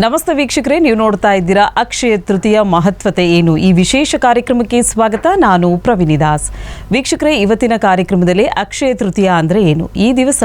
ನಮಸ್ತೆ ವೀಕ್ಷಕರೇ, ನೀವು ನೋಡ್ತಾ ಇದ್ದೀರಾ ಅಕ್ಷಯ ತೃತೀಯ ಮಹತ್ವತೆ ಏನು ಈ ವಿಶೇಷ ಕಾರ್ಯಕ್ರಮಕ್ಕೆ ಸ್ವಾಗತ. ನಾನು ಪ್ರವೀಣಿ ದಾಸ್. ವೀಕ್ಷಕರೇ, ಇವತ್ತಿನ ಕಾರ್ಯಕ್ರಮದಲ್ಲಿ ಅಕ್ಷಯ ತೃತೀಯ ಅಂದರೆ ಏನು, ಈ ದಿವಸ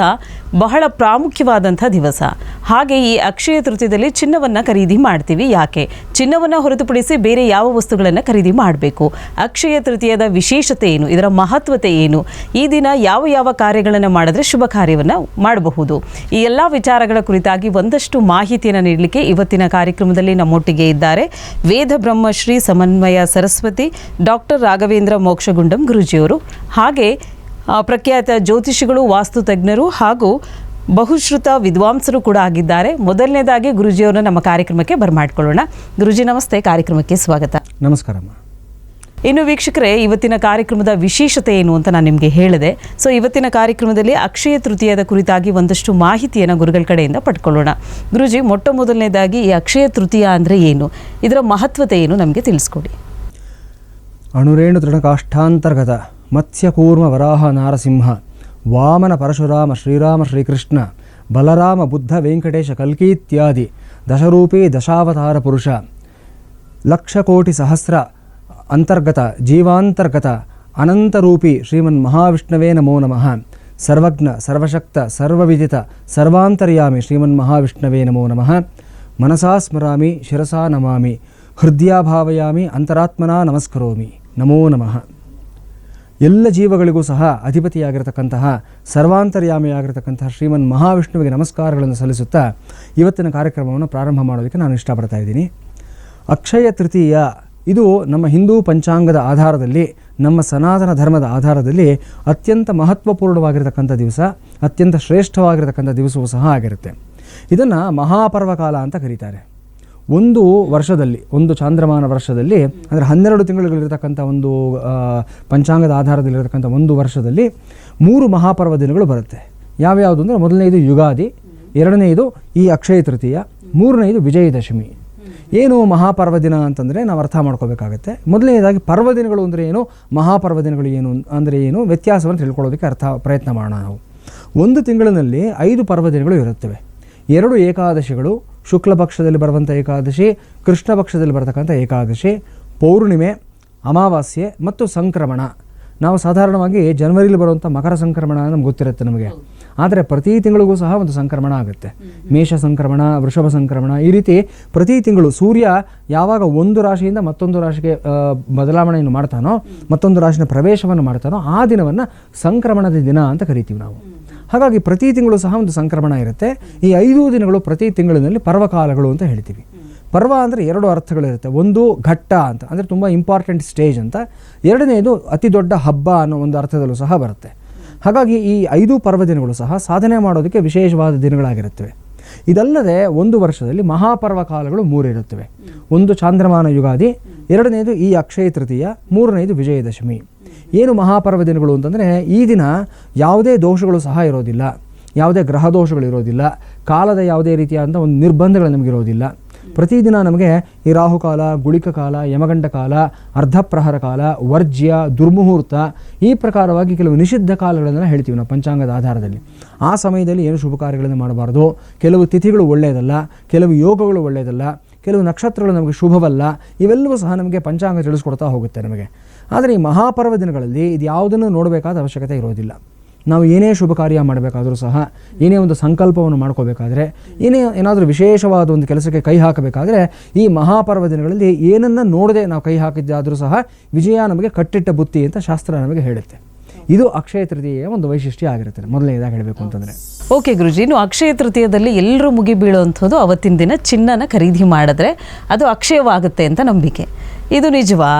ಬಹಳ ಪ್ರಾಮುಖ್ಯವಾದಂಥ ದಿವಸ. ಹಾಗೆ ಈ ಅಕ್ಷಯ ತೃತೀಯದಲ್ಲಿ ಚಿನ್ನವನ್ನು ಖರೀದಿ ಮಾಡ್ತೀವಿ. ಯಾಕೆ ಚಿನ್ನವನ್ನು ಹೊರತುಪಡಿಸಿ ಬೇರೆ ಯಾವ ವಸ್ತುಗಳನ್ನು ಖರೀದಿ ಮಾಡಬೇಕು? ಅಕ್ಷಯ ತೃತೀಯದ ವಿಶೇಷತೆ ಏನು, ಇದರ ಮಹತ್ವತೆ ಏನು, ಈ ದಿನ ಯಾವ ಯಾವ ಕಾರ್ಯಗಳನ್ನು ಮಾಡಿದ್ರೆ ಶುಭ ಕಾರ್ಯವನ್ನು ಮಾಡಬಹುದು, ಈ ಎಲ್ಲ ವಿಚಾರಗಳ ಕುರಿತಾಗಿ ಒಂದಷ್ಟು ಮಾಹಿತಿಯನ್ನು ನೀಡಲಿಕ್ಕೆ ಇವತ್ತಿನ ಕಾರ್ಯಕ್ರಮದಲ್ಲಿ ನಮ್ಮೊಟ್ಟಿಗೆ ಇದ್ದಾರೆ ವೇದ ಬ್ರಹ್ಮಶ್ರೀ ಸಮನ್ವಯ ಸರಸ್ವತಿ ಡಾಕ್ಟರ್ ರಾಘವೇಂದ್ರ ಮೋಕ್ಷಗುಂಡಂ ಗುರೂಜಿಯವರು. ಹಾಗೆ ಪ್ರಖ್ಯಾತ ಜ್ಯೋತಿಷಿಗಳು, ವಾಸ್ತು ತಜ್ಞರು ಹಾಗೂ ಬಹುಶ್ರುತ ವಿದ್ವಾಂಸರು ಕೂಡ ಆಗಿದ್ದಾರೆ. ಮೊದಲನೇದಾಗಿ ಗುರೂಜಿಯವರನ್ನ ನಮ್ಮ ಕಾರ್ಯಕ್ರಮಕ್ಕೆ ಬರಮಾಡ್ಕೊಳ್ಳೋಣ. ಗುರೂಜಿ ನಮಸ್ತೆ, ಕಾರ್ಯಕ್ರಮಕ್ಕೆ ಸ್ವಾಗತ. ನಮಸ್ಕಾರಮ್ಮ. ಇನ್ನು ವೀಕ್ಷಕರೇ, ಇವತ್ತಿನ ಕಾರ್ಯಕ್ರಮದ ವಿಶೇಷತೆ ಏನು ಅಂತ ನಾನು ನಿಮಗೆ ಹೇಳಿದೆ. ಸೊ ಇವತ್ತಿನ ಕಾರ್ಯಕ್ರಮದಲ್ಲಿ ಅಕ್ಷಯ ತೃತೀಯದ ಕುರಿತಾಗಿ ಒಂದಷ್ಟು ಮಾಹಿತಿಯನ್ನು ಗುರುಗಳ ಕಡೆಯಿಂದ ಪಡ್ಕೊಳ್ಳೋಣ. ಗುರೂಜಿ, ಮೊಟ್ಟ ಮೊದಲನೇದಾಗಿ ಈ ಅಕ್ಷಯ ತೃತೀಯ ಅಂದರೆ ಏನು, ಇದರ ಮಹತ್ವತೆ ಏನು ನಮಗೆ ತಿಳಿಸ್ಕೊಡಿ. ಅಣುರೇಣು ತೃಣಕಾಷ್ಠಾಂತರ್ಗತ ಮತ್ಸ್ಯಕೂರ್ಮ ವರಾಹ ನಾರಸಿಂಹ ವಾಮನ ಪರಶುರಾಮ ಶ್ರೀರಾಮ ಶ್ರೀಕೃಷ್ಣ ಬಲರಾಮ ಬುದ್ಧ ವೆಂಕಟೇಶ ಕಲ್ಕಿ ಇತ್ಯಾದಿ ದಶರೂಪಿ ದಶಾವತಾರ ಪುರುಷ ಲಕ್ಷಕೋಟಿ ಸಹಸ್ರ ಅಂತರ್ಗತ ಜೀವಾಂತರ್ಗತ ಅನಂತರೂಪಿ ಶ್ರೀಮನ್ ಮಹಾವಿಷ್ಣವೇ ನಮೋ ನಮಃ. ಸರ್ವಜ್ಞ ಸರ್ವಶಕ್ತ ಸರ್ವವಿದಿತ ಸರ್ವಾಂತರ್ಯಾಮಿ ಶ್ರೀಮನ್ ಮಹಾವಿಷ್ಣವೇ ನಮೋ ನಮಃ. ಮನಸಾ ಸ್ಮರಾಮಿ ಶಿರಸಾ ನಮಾಮಿ ಹೃದಯ ಭಾವಯಾಮಿ ಅಂತರಾತ್ಮನಾ ನಮಸ್ಕರೋಮಿ ನಮೋ ನಮಃ. ಎಲ್ಲ ಜೀವಗಳಿಗೂ ಸಹ ಅಧಿಪತಿಯಾಗಿರತಕ್ಕಂತಹ ಸರ್ವಾಂತರ್ಯಾಮಿಯಾಗಿರತಕ್ಕಂತಹ ಶ್ರೀಮನ್ ಮಹಾವಿಷ್ಣುವಿಗೆ ನಮಸ್ಕಾರಗಳನ್ನು ಸಲ್ಲಿಸುತ್ತಾ ಇವತ್ತಿನ ಕಾರ್ಯಕ್ರಮವನ್ನು ಪ್ರಾರಂಭ ಮಾಡೋದಕ್ಕೆ ನಾನು ಇಷ್ಟಪಡ್ತಾ ಇದ್ದೀನಿ. ಅಕ್ಷಯ ತೃತೀಯ ಇದು ನಮ್ಮ ಹಿಂದೂ ಪಂಚಾಂಗದ ಆಧಾರದಲ್ಲಿ, ನಮ್ಮ ಸನಾತನ ಧರ್ಮದ ಆಧಾರದಲ್ಲಿ ಅತ್ಯಂತ ಮಹತ್ವಪೂರ್ಣವಾಗಿರತಕ್ಕಂಥ ದಿವಸ, ಅತ್ಯಂತ ಶ್ರೇಷ್ಠವಾಗಿರತಕ್ಕಂಥ ದಿವಸವೂ ಸಹ ಆಗಿರುತ್ತೆ. ಇದನ್ನು ಮಹಾಪರ್ವಕಾಲ ಅಂತ ಕರೀತಾರೆ. ಒಂದು ವರ್ಷದಲ್ಲಿ, ಒಂದು ಚಾಂದ್ರಮಾನ ವರ್ಷದಲ್ಲಿ, ಅಂದರೆ 12 ತಿಂಗಳುಗಳಿರತಕ್ಕಂಥ ಒಂದು ಪಂಚಾಂಗದ ಆಧಾರದಲ್ಲಿರತಕ್ಕಂಥ ಒಂದು ವರ್ಷದಲ್ಲಿ 3 ಮಹಾಪರ್ವ ದಿನಗಳು ಬರುತ್ತೆ. ಯಾವ್ಯಾವುದು ಅಂದರೆ, ಮೊದಲನೇದು ಯುಗಾದಿ, ಎರಡನೆಯದು ಈ ಅಕ್ಷಯ ತೃತೀಯ, ಮೂರನೆಯದು ವಿಜಯದಶಮಿ. ಏನು ಮಹಾಪರ್ವ ದಿನ ಅಂತಂದರೆ ನಾವು ಅರ್ಥ ಮಾಡ್ಕೋಬೇಕಾಗತ್ತೆ. ಮೊದಲನೇದಾಗಿ ಪರ್ವದಿನಗಳು ಅಂದರೆ ಏನು, ಮಹಾಪರ್ವ ದಿನಗಳು ಏನು ಅಂದರೆ ಏನು, ವ್ಯತ್ಯಾಸವನ್ನು ತಿಳ್ಕೊಳ್ಳೋದಕ್ಕೆ ಪ್ರಯತ್ನ ಮಾಡೋಣ ನಾವು. ಒಂದು ತಿಂಗಳಿನಲ್ಲಿ 5 ಪರ್ವದಿನಗಳು ಇರುತ್ತವೆ. 2 ಏಕಾದಶಿಗಳು, ಶುಕ್ಲ ಪಕ್ಷದಲ್ಲಿ ಬರುವಂಥ ಏಕಾದಶಿ, ಕೃಷ್ಣ ಪಕ್ಷದಲ್ಲಿ ಬರತಕ್ಕಂಥ ಏಕಾದಶಿ, ಪೌರ್ಣಿಮೆ, ಅಮಾವಾಸ್ಯೆ ಮತ್ತು ಸಂಕ್ರಮಣ. ನಾವು ಸಾಧಾರಣವಾಗಿ ಜನವರಿಲಿ ಬರುವಂಥ ಮಕರ ಸಂಕ್ರಮಣ ನಮ್ಗೆ ಗೊತ್ತಿರುತ್ತೆ ನಮಗೆ. ಆದರೆ ಪ್ರತಿ ತಿಂಗಳಿಗೂ ಸಹ ಒಂದು ಸಂಕ್ರಮಣ ಆಗುತ್ತೆ. ಮೇಷ ಸಂಕ್ರಮಣ, ವೃಷಭ ಸಂಕ್ರಮಣ, ಈ ರೀತಿ ಪ್ರತಿ ತಿಂಗಳು ಸೂರ್ಯ ಯಾವಾಗ ಒಂದು ರಾಶಿಯಿಂದ ಮತ್ತೊಂದು ರಾಶಿಗೆ ಬದಲಾವಣೆಯನ್ನು ಮಾಡ್ತಾನೋ, ಮತ್ತೊಂದು ರಾಶಿನ ಪ್ರವೇಶವನ್ನು ಮಾಡ್ತಾನೋ, ಆ ದಿನವನ್ನು ಸಂಕ್ರಮಣದ ದಿನ ಅಂತ ಕರಿತೀವಿ ನಾವು. ಹಾಗಾಗಿ ಪ್ರತಿ ತಿಂಗಳು ಸಹ ಒಂದು ಸಂಕ್ರಮಣ ಇರುತ್ತೆ. ಈ 5 ದಿನಗಳು ಪ್ರತಿ ತಿಂಗಳಿನಲ್ಲಿ ಪರ್ವಕಾಲಗಳು ಅಂತ ಹೇಳ್ತೀವಿ. ಪರ್ವ ಅಂದರೆ 2 ಅರ್ಥಗಳಿರುತ್ತೆ. ಒಂದು ಘಟ್ಟ ಅಂತ, ಅಂದರೆ ತುಂಬ ಇಂಪಾರ್ಟೆಂಟ್ ಸ್ಟೇಜ್ ಅಂತ. ಎರಡನೇದು ಅತಿ ದೊಡ್ಡ ಹಬ್ಬ ಅನ್ನೋ ಒಂದು ಅರ್ಥದಲ್ಲೂ ಸಹ ಬರುತ್ತೆ. ಹಾಗಾಗಿ ಈ 5 ಪರ್ವದಿನಗಳು ಸಹ ಸಾಧನೆ ಮಾಡೋದಕ್ಕೆ ವಿಶೇಷವಾದ ದಿನಗಳಾಗಿರುತ್ತವೆ. ಇದಲ್ಲದೆ ಒಂದು ವರ್ಷದಲ್ಲಿ ಮಹಾಪರ್ವ ಕಾಲಗಳು 3 ಇರುತ್ತವೆ. ಒಂದು ಚಾಂದ್ರಮಾನ ಯುಗಾದಿ, ಎರಡನೇದು ಈ ಅಕ್ಷಯ ತೃತೀಯ, ಮೂರನೇದು ವಿಜಯದಶಮಿ. ಏನು ಮಹಾಪರ್ವ ದಿನಗಳು ಅಂತಂದರೆ, ಈ ದಿನ ಯಾವುದೇ ದೋಷಗಳು ಸಹ ಇರೋದಿಲ್ಲ, ಯಾವುದೇ ಗ್ರಹ ದೋಷಗಳು ಇರೋದಿಲ್ಲ, ಕಾಲದ ಯಾವುದೇ ರೀತಿಯಾದಂಥ ಒಂದು ನಿರ್ಬಂಧಗಳು ನಮಗಿರೋದಿಲ್ಲ. ಪ್ರತಿದಿನ ನಮಗೆ ಈ ರಾಹುಕಾಲ, ಗುಳಿಕ ಕಾಲ, ಯಮಗಂಡ ಕಾಲ, ಅರ್ಧಪ್ರಹರ ಕಾಲ, ವರ್ಜ್ಯ, ದುರ್ಮುಹೂರ್ತ, ಈ ಪ್ರಕಾರವಾಗಿ ಕೆಲವು ನಿಷಿದ್ಧ ಕಾಲಗಳನ್ನು ಹೇಳ್ತೀವಿ ನಾವು ಪಂಚಾಂಗದ ಆಧಾರದಲ್ಲಿ. ಆ ಸಮಯದಲ್ಲಿ ಏನು ಶುಭ ಕಾರ್ಯಗಳನ್ನು ಮಾಡಬಾರ್ದು, ಕೆಲವು ತಿಥಿಗಳು ಒಳ್ಳೆಯದಲ್ಲ, ಕೆಲವು ಯೋಗಗಳು ಒಳ್ಳೆಯದಲ್ಲ, ಕೆಲವು ನಕ್ಷತ್ರಗಳು ನಮಗೆ ಶುಭವಲ್ಲ, ಇವೆಲ್ಲವೂ ಸಹ ನಮಗೆ ಪಂಚಾಂಗ ತಿಳಿಸ್ಕೊಡ್ತಾ ಹೋಗುತ್ತೆ ನಮಗೆ. ಆದರೆ ಈ ಮಹಾಪರ್ವ ದಿನಗಳಲ್ಲಿ ಇದು ಯಾವುದನ್ನು ನೋಡಬೇಕಾದ ಅವಶ್ಯಕತೆ ಇರೋದಿಲ್ಲ. ನಾವು ಏನೇ ಶುಭ ಕಾರ್ಯ ಮಾಡಬೇಕಾದರೂ ಸಹ, ಏನೇ ಒಂದು ಸಂಕಲ್ಪವನ್ನು ಮಾಡ್ಕೋಬೇಕಾದ್ರೆ, ಏನಾದರೂ ವಿಶೇಷವಾದ ಒಂದು ಕೆಲಸಕ್ಕೆ ಕೈ ಹಾಕಬೇಕಾದ್ರೆ, ಈ ಮಹಾಪರ್ವ ದಿನಗಳಲ್ಲಿ ಏನನ್ನು ನೋಡದೆ ನಾವು ಕೈ ಹಾಕಿದ್ದಾದರೂ ಸಹ ವಿಜಯ ನಮಗೆ ಕಟ್ಟಿಟ್ಟ ಬುತ್ತಿ ಅಂತ ಶಾಸ್ತ್ರ ನಮಗೆ ಹೇಳುತ್ತೆ. ಇದು ಅಕ್ಷಯ ತೃತೀಯ ಒಂದು ವೈಶಿಷ್ಟ್ಯ ಆಗಿರುತ್ತೆ, ಮೊದಲನೇದಾಗಿ ಹೇಳಬೇಕು ಅಂತಂದರೆ. ಓಕೆ ಗುರುಜಿ, ಇನ್ನು ಅಕ್ಷಯ ತೃತೀಯದಲ್ಲಿ ಎಲ್ಲರೂ ಮುಗಿ ಬೀಳುವಂಥದ್ದು ಅವತ್ತಿನ ದಿನ ಚಿನ್ನನ ಖರೀದಿ ಮಾಡಿದ್ರೆ ಅದು ಅಕ್ಷಯವಾಗುತ್ತೆ ಅಂತ ನಂಬಿಕೆ. ಇದು ನಿಜವಾ?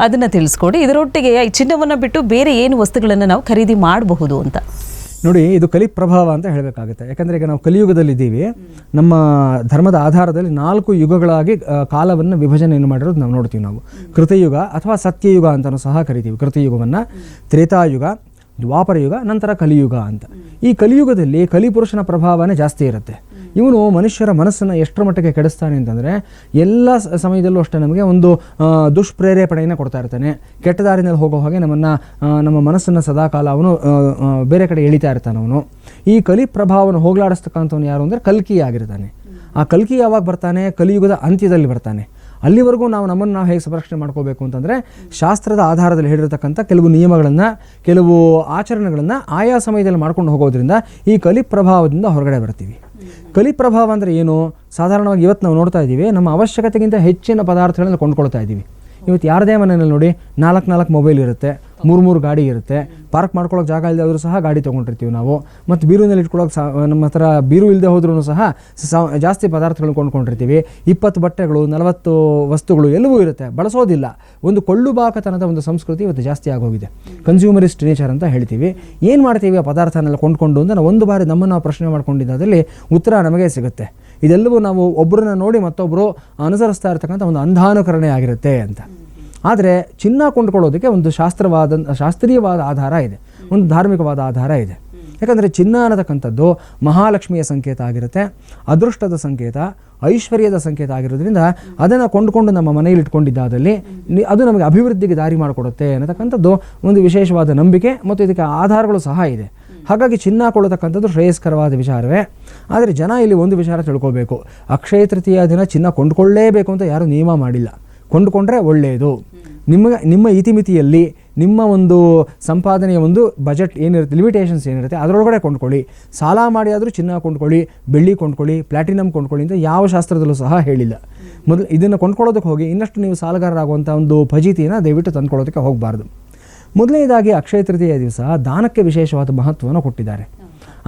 ಅದನ್ನು ತಿಳಿಸ್ಕೊಡಿ. ಇದರೊಟ್ಟಿಗೆ ಈ ಚಿನ್ನವನ್ನು ಬಿಟ್ಟು ಬೇರೆ ಏನು ವಸ್ತುಗಳನ್ನು ನಾವು ಖರೀದಿ ಮಾಡಬಹುದು ಅಂತ. ನೋಡಿ, ಇದು ಕಲಿ ಪ್ರಭಾವ ಅಂತ ಹೇಳಬೇಕಾಗುತ್ತೆ. ಯಾಕಂದರೆ ಈಗ ನಾವು ಕಲಿಯುಗದಲ್ಲಿದ್ದೀವಿ. ನಮ್ಮ ಧರ್ಮದ ಆಧಾರದಲ್ಲಿ 4 ಯುಗಗಳಾಗಿ ಕಾಲವನ್ನು ವಿಭಜನೆಯನ್ನು ಮಾಡಿರೋದು ನಾವು ನೋಡ್ತೀವಿ. ನಾವು ಕೃತಯುಗ ಅಥವಾ ಸತ್ಯಯುಗ ಅಂತಲೂ ಸಹ ಕರಿತೀವಿ. ಕೃತಯುಗವನ್ನು ತ್ರೇತಾಯುಗ, ದ್ವಾಪರಯುಗ, ನಂತರ ಕಲಿಯುಗ ಅಂತ. ಈ ಕಲಿಯುಗದಲ್ಲಿ ಕಲಿಪುರುಷನ ಪ್ರಭಾವನೇ ಜಾಸ್ತಿ ಇರುತ್ತೆ. ಇವನು ಮನುಷ್ಯರ ಮನಸ್ಸನ್ನು ಎಷ್ಟರ ಮಟ್ಟಿಗೆ ಕೆಡಿಸ್ತಾನೆ ಅಂತಂದರೆ, ಎಲ್ಲ ಸಮಯದಲ್ಲೂ ಅಷ್ಟೇ ನಮಗೆ ಒಂದು ದುಷ್ಪ್ರೇರೇಪಣೆಯನ್ನು ಕೊಡ್ತಾ ಇರ್ತಾನೆ. ಕೆಟ್ಟ ದಾರಿನಲ್ಲಿ ಹೋಗೋ ಹಾಗೆ ನಮ್ಮ ಮನಸ್ಸನ್ನು ಸದಾಕಾಲ ಅವನು ಬೇರೆ ಕಡೆ ಎಳಿತಾ ಇರ್ತಾನೆ. ಅವನು ಈ ಕಲಿ ಪ್ರಭಾವವನ್ನು ಹೋಗಲಾಡಿಸ್ತಕ್ಕಂಥವನು ಯಾರು ಅಂದರೆ ಕಲ್ಕಿ ಆಗಿರ್ತಾನೆ. ಆ ಕಲ್ಕಿ ಯಾವಾಗ ಬರ್ತಾನೆ? ಕಲಿಯುಗದ ಅಂತ್ಯದಲ್ಲಿ ಬರ್ತಾನೆ. ಅಲ್ಲಿವರೆಗೂ ನಾವು ನಮ್ಮನ್ನು ನಾವು ಹೇಗೆ ಸಂರಕ್ಷಣೆ ಮಾಡ್ಕೋಬೇಕು ಅಂತಂದರೆ, ಶಾಸ್ತ್ರದ ಆಧಾರದಲ್ಲಿ ಹೇಳಿರತಕ್ಕಂಥ ಕೆಲವು ನಿಯಮಗಳನ್ನು, ಕೆಲವು ಆಚರಣೆಗಳನ್ನು ಆಯಾ ಸಮಯದಲ್ಲಿ ಮಾಡ್ಕೊಂಡು ಹೋಗೋದ್ರಿಂದ ಈ ಕಲಿ ಪ್ರಭಾವದಿಂದ ಹೊರಗಡೆ ಬರ್ತೀವಿ. ಕಲಿ ಪ್ರಭಾವ ಅಂದರೆ ಏನು? ಸಾಧಾರಣವಾಗಿ ಇವತ್ತು ನಾವು ನೋಡ್ತಾ ಇದ್ದೀವಿ, ನಮ್ಮ ಅವಶ್ಯಕತೆಗಿಂತ ಹೆಚ್ಚಿನ ಪದಾರ್ಥಗಳನ್ನು ಕೊಂಡ್ಕೊಳ್ತಾ ಇದ್ದೀವಿ. ಇವತ್ತು ಯಾರದೇ ಮನೆಯಲ್ಲಿ ನೋಡಿ 4 ಮೊಬೈಲ್ ಇರುತ್ತೆ, 3 ಗಾಡಿ ಇರುತ್ತೆ, ಪಾರ್ಕ್ ಮಾಡ್ಕೊಳ್ಳೋಕೆ ಜಾಗ ಇಲ್ಲದೆ ಆದರೂ ಸಹ ಗಾಡಿ ತೊಗೊಂಡಿರ್ತೀವಿ ನಾವು. ಮತ್ತು ಬೀರುನಲ್ಲಿ ಇಟ್ಕೊಳ್ಳೋಕೆ ನಮ್ಮ ಹತ್ರ ಬೀರು ಇಲ್ಲದೆ ಹೋದ್ರೂ ಸಹ ಜಾಸ್ತಿ ಪದಾರ್ಥಗಳನ್ನು ಕೊಂಡ್ಕೊಂಡಿರ್ತೀವಿ. 20 ಬಟ್ಟೆಗಳು, 40 ವಸ್ತುಗಳು ಎಲ್ಲವೂ ಇರುತ್ತೆ, ಬಳಸೋದಿಲ್ಲ. ಒಂದು ಕೊಳ್ಳುಬಾಕತನದ ಒಂದು ಸಂಸ್ಕೃತಿ ಇವತ್ತು ಜಾಸ್ತಿ ಆಗೋಗಿದೆ. ಕನ್ಸ್ಯೂಮರಿಸ್ಟ್ ನೇಚರ್ ಅಂತ ಹೇಳ್ತೀವಿ. ಏನು ಮಾಡ್ತೀವಿ ಆ ಪದಾರ್ಥನೆಲ್ಲ ಕೊಂಡ್ಕೊಂಡು ಅಂತ ಒಂದು ಬಾರಿ ನಮ್ಮನ್ನು ನಾವು ಪ್ರಶ್ನೆ ಮಾಡ್ಕೊಂಡಿದ್ದಾದಲ್ಲಿ ಉತ್ತರ ನಮಗೆ ಸಿಗುತ್ತೆ. ಇದೆಲ್ಲವೂ ನಾವು ಒಬ್ಬರನ್ನ ನೋಡಿ ಮತ್ತೊಬ್ಬರು ಅನುಸರಿಸ್ತಾ ಇರ್ತಕ್ಕಂಥ ಒಂದು ಅಂಧಾನುಕರಣೆ ಆಗಿರುತ್ತೆ ಅಂತ. ಆದರೆ ಚಿನ್ನ ಕೊಂಡ್ಕೊಳ್ಳೋದಕ್ಕೆ ಒಂದು ಶಾಸ್ತ್ರೀಯವಾದ ಆಧಾರ ಇದೆ, ಒಂದು ಧಾರ್ಮಿಕವಾದ ಆಧಾರ ಇದೆ. ಯಾಕಂದರೆ ಚಿನ್ನ ಅನ್ನತಕ್ಕಂಥದ್ದು ಮಹಾಲಕ್ಷ್ಮಿಯ ಸಂಕೇತ ಆಗಿರುತ್ತೆ, ಅದೃಷ್ಟದ ಸಂಕೇತ, ಐಶ್ವರ್ಯದ ಸಂಕೇತ ಆಗಿರೋದ್ರಿಂದ ಅದನ್ನು ಕೊಂಡುಕೊಂಡು ನಮ್ಮ ಮನೆಯಲ್ಲಿ ಇಟ್ಕೊಂಡಿದ್ದಾದಲ್ಲಿ ಅದು ನಮಗೆ ಅಭಿವೃದ್ಧಿಗೆ ದಾರಿ ಮಾಡಿಕೊಡುತ್ತೆ ಅನ್ನತಕ್ಕಂಥದ್ದು ಒಂದು ವಿಶೇಷವಾದ ನಂಬಿಕೆ ಮತ್ತು ಇದಕ್ಕೆ ಆಧಾರಗಳು ಸಹ ಇದೆ. ಹಾಗಾಗಿ ಚಿನ್ನ ಕೊಳ್ಳತಕ್ಕಂಥದ್ದು ಶ್ರೇಯಸ್ಕರವಾದ ವಿಚಾರವೇ. ಆದರೆ ಜನ ಇಲ್ಲಿ ಒಂದು ವಿಚಾರ ತಿಳ್ಕೋಬೇಕು, ಅಕ್ಷಯ ತೃತೀಯ ದಿನ ಚಿನ್ನ ಕೊಂಡುಕೊಳ್ಳೇಬೇಕು ಅಂತ ಯಾರೂ ನಿಯಮ ಮಾಡಿಲ್ಲ. ಕೊಂಡುಕೊಂಡ್ರೆ ಒಳ್ಳೆಯದು. ನಿಮ್ಮ ಇತಿಮಿತಿಯಲ್ಲಿ ನಿಮ್ಮ ಒಂದು ಸಂಪಾದನೆಯ ಒಂದು ಬಜೆಟ್ ಏನಿರುತ್ತೆ, ಲಿಮಿಟೇಷನ್ಸ್ ಏನಿರುತ್ತೆ ಅದರೊಳಗಡೆ ಕೊಂಡ್ಕೊಳ್ಳಿ. ಸಾಲ ಮಾಡಿ ಆದರೂ ಚಿನ್ನ ಕೊಂಡ್ಕೊಳ್ಳಿ, ಬೆಳ್ಳಿ ಕೊಂಡ್ಕೊಳ್ಳಿ, ಪ್ಲಾಟಿನಮ್ ಕೊಂಡ್ಕೊಳ್ಳಿ ಅಂತ ಯಾವ ಶಾಸ್ತ್ರದಲ್ಲೂ ಸಹ ಹೇಳಿಲ್ಲ. ಮೊದಲು ಇದನ್ನು ಕೊಂಡ್ಕೊಳ್ಳೋದಕ್ಕೆ ಹೋಗಿ ಇನ್ನಷ್ಟು ನೀವು ಸಾಲಗಾರರಾಗುವಂಥ ಒಂದು ಫಜೀತಿಯನ್ನು ದಯವಿಟ್ಟು ತಂದ್ಕೊಳ್ಳೋದಕ್ಕೆ ಹೋಗಬಾರ್ದು. ಮೊದಲನೇದಾಗಿ ಅಕ್ಷಯ ತೃತೀಯ ದಿವಸ ದಾನಕ್ಕೆ ವಿಶೇಷವಾದ ಮಹತ್ವವನ್ನು ಕೊಟ್ಟಿದ್ದಾರೆ.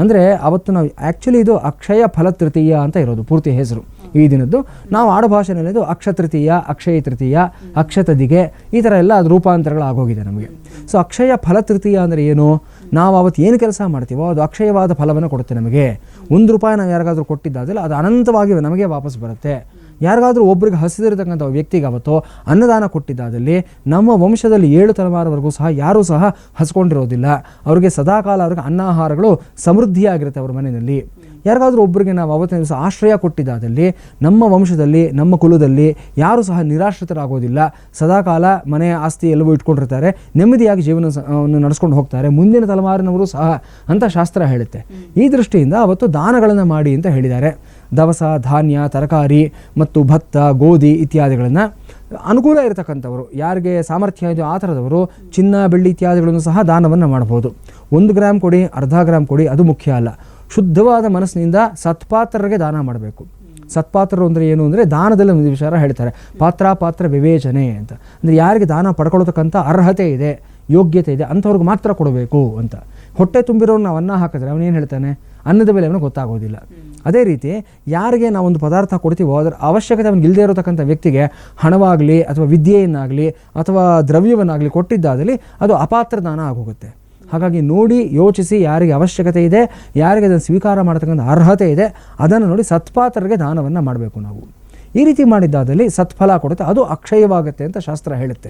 ಅಂದರೆ ಅವತ್ತು ನಾವು ಆ್ಯಕ್ಚುಲಿ ಇದು ಅಕ್ಷಯ ಫಲ ತೃತೀಯ ಅಂತ ಇರೋದು ಪೂರ್ತಿ ಹೆಸರು ಈ ದಿನದ್ದು. ನಾವು ಆಡು ಭಾಷೆಯಲ್ಲಿ ಇದು ಅಕ್ಷ ತೃತೀಯ, ಅಕ್ಷಯ ತೃತೀಯ, ಅಕ್ಷತದಿಗೆ, ಈ ಥರ ಎಲ್ಲ ಅದು ರೂಪಾಂತರಗಳು ಆಗೋಗಿದೆ ನಮಗೆ. ಸೊ ಅಕ್ಷಯ ಫಲ ತೃತೀಯ ಅಂದರೆ ಏನು? ನಾವು ಅವತ್ತು ಏನು ಕೆಲಸ ಮಾಡ್ತೀವೋ ಅದು ಅಕ್ಷಯವಾದ ಫಲವನ್ನು ಕೊಡುತ್ತೆ ನಮಗೆ. ₹1 ನಾವು ಯಾರಿಗಾದರೂ ಕೊಟ್ಟಿದ್ದಾದರೆ ಅದು ಅನಂತವಾಗಿ ನಮಗೆ ವಾಪಸ್ ಬರುತ್ತೆ. ಯಾರಿಗಾದರೂ ಒಬ್ಬರಿಗೆ ಹಸಿದಿರತಕ್ಕಂಥ ವ್ಯಕ್ತಿಗೆ ಅವತ್ತು ಅನ್ನದಾನ ಕೊಟ್ಟಿದ್ದಾದಲ್ಲಿ ನಮ್ಮ ವಂಶದಲ್ಲಿ 7 ತಲೆಮಾರುವರೆಗೂ ಸಹ ಯಾರೂ ಸಹ ಹಸ್ಕೊಂಡಿರೋದಿಲ್ಲ. ಅವರಿಗೆ ಸದಾಕಾಲ ಅವ್ರಿಗೆ ಅನ್ನಾಹಾರಗಳು ಸಮೃದ್ಧಿಯಾಗಿರುತ್ತೆ ಅವ್ರ ಮನೆಯಲ್ಲಿ. ಯಾರಿಗಾದರೂ ಒಬ್ಬರಿಗೆ ನಾವು ಅವತ್ತಿನ ದಿವಸ ಆಶ್ರಯ ಕೊಟ್ಟಿದ್ದಾದಲ್ಲಿ ನಮ್ಮ ವಂಶದಲ್ಲಿ, ನಮ್ಮ ಕುಲದಲ್ಲಿ ಯಾರೂ ಸಹ ನಿರಾಶ್ರಿತರಾಗೋದಿಲ್ಲ. ಸದಾಕಾಲ ಮನೆ ಆಸ್ತಿ ಎಲ್ಲವೂ ಇಟ್ಕೊಂಡಿರ್ತಾರೆ, ನೆಮ್ಮದಿಯಾಗಿ ಜೀವನವನ್ನು ನಡೆಸ್ಕೊಂಡು ಹೋಗ್ತಾರೆ ಮುಂದಿನ ತಲೆಮಾರಿನವರು ಸಹ ಅಂತ ಶಾಸ್ತ್ರ ಹೇಳುತ್ತೆ. ಈ ದೃಷ್ಟಿಯಿಂದ ಅವತ್ತು ದಾನಗಳನ್ನು ಮಾಡಿ ಅಂತ ಹೇಳಿದ್ದಾರೆ. ದವಸ, ಧಾನ್ಯ, ತರಕಾರಿ ಮತ್ತು ಭತ್ತ, ಗೋಧಿ ಇತ್ಯಾದಿಗಳನ್ನು ಅನುಕೂಲ ಇರತಕ್ಕಂಥವರು, ಯಾರಿಗೆ ಸಾಮರ್ಥ್ಯ ಇದೆಯೋ ಆ ಥರದವರು ಚಿನ್ನ, ಬೆಳ್ಳಿ ಇತ್ಯಾದಿಗಳನ್ನು ಸಹ ದಾನವನ್ನು ಮಾಡ್ಬೋದು. 1 ಗ್ರಾಮ್ ಕೊಡಿ, ಅರ್ಧ ಗ್ರಾಮ್ ಕೊಡಿ, ಅದು ಮುಖ್ಯ ಅಲ್ಲ. ಶುದ್ಧವಾದ ಮನಸ್ಸಿನಿಂದ ಸತ್ಪಾತ್ರರಿಗೆ ದಾನ ಮಾಡಬೇಕು. ಸತ್ಪಾತ್ರರು ಅಂದರೆ ಏನು ಅಂದರೆ ದಾನದಲ್ಲಿ ಒಂದು ವಿಚಾರ ಹೇಳ್ತಾರೆ, ಪಾತ್ರ ವಿವೇಚನೆ ಅಂತ. ಅಂದರೆ ಯಾರಿಗೆ ದಾನ ಪಡ್ಕೊಳ್ಳತಕ್ಕಂಥ ಅರ್ಹತೆ ಇದೆ, ಯೋಗ್ಯತೆ ಇದೆ ಅಂಥವ್ರಿಗೆ ಮಾತ್ರ ಕೊಡಬೇಕು ಅಂತ. ಹೊಟ್ಟೆ ತುಂಬಿರೋರು ನಾವು ಅನ್ನ ಹಾಕಿದ್ರೆ ಅವನೇನು ಹೇಳ್ತಾನೆ? ಅನ್ನದ ಬೆಲೆ ಅವನಿಗೆ ಗೊತ್ತಾಗೋದಿಲ್ಲ. ಅದೇ ರೀತಿ ಯಾರಿಗೆ ನಾವೊಂದು ಪದಾರ್ಥ ಕೊಡ್ತೀವೋ ಅದರ ಅವಶ್ಯಕತೆ ಅವನಿಗೆ ಇಲ್ಲದೆ ಇರತಕ್ಕಂಥ ವ್ಯಕ್ತಿಗೆ ಹಣವಾಗಲಿ ಅಥವಾ ವಿದ್ಯೆಯನ್ನಾಗಲಿ ಅಥವಾ ದ್ರವ್ಯವನ್ನಾಗಲಿ ಕೊಟ್ಟಿದ್ದಾದಲ್ಲಿ ಅದು ಅಪಾತ್ರ ದಾನ ಆಗೋಗುತ್ತೆ. ಹಾಗಾಗಿ ನೋಡಿ ಯೋಚಿಸಿ, ಯಾರಿಗೆ ಅವಶ್ಯಕತೆ ಇದೆ, ಯಾರಿಗೆ ಅದನ್ನು ಸ್ವೀಕಾರ ಮಾಡತಕ್ಕಂಥ ಅರ್ಹತೆ ಇದೆ ಅದನ್ನು ನೋಡಿ ಸತ್ಪಾತ್ರರಿಗೆ ದಾನವನ್ನು ಮಾಡಬೇಕು ನಾವು. ಈ ರೀತಿ ಮಾಡಿದ್ದಾದಲ್ಲಿ ಸತ್ಫಲ ಕೊಡುತ್ತೆ, ಅದು ಅಕ್ಷಯವಾಗುತ್ತೆ ಅಂತ ಶಾಸ್ತ್ರ ಹೇಳುತ್ತೆ.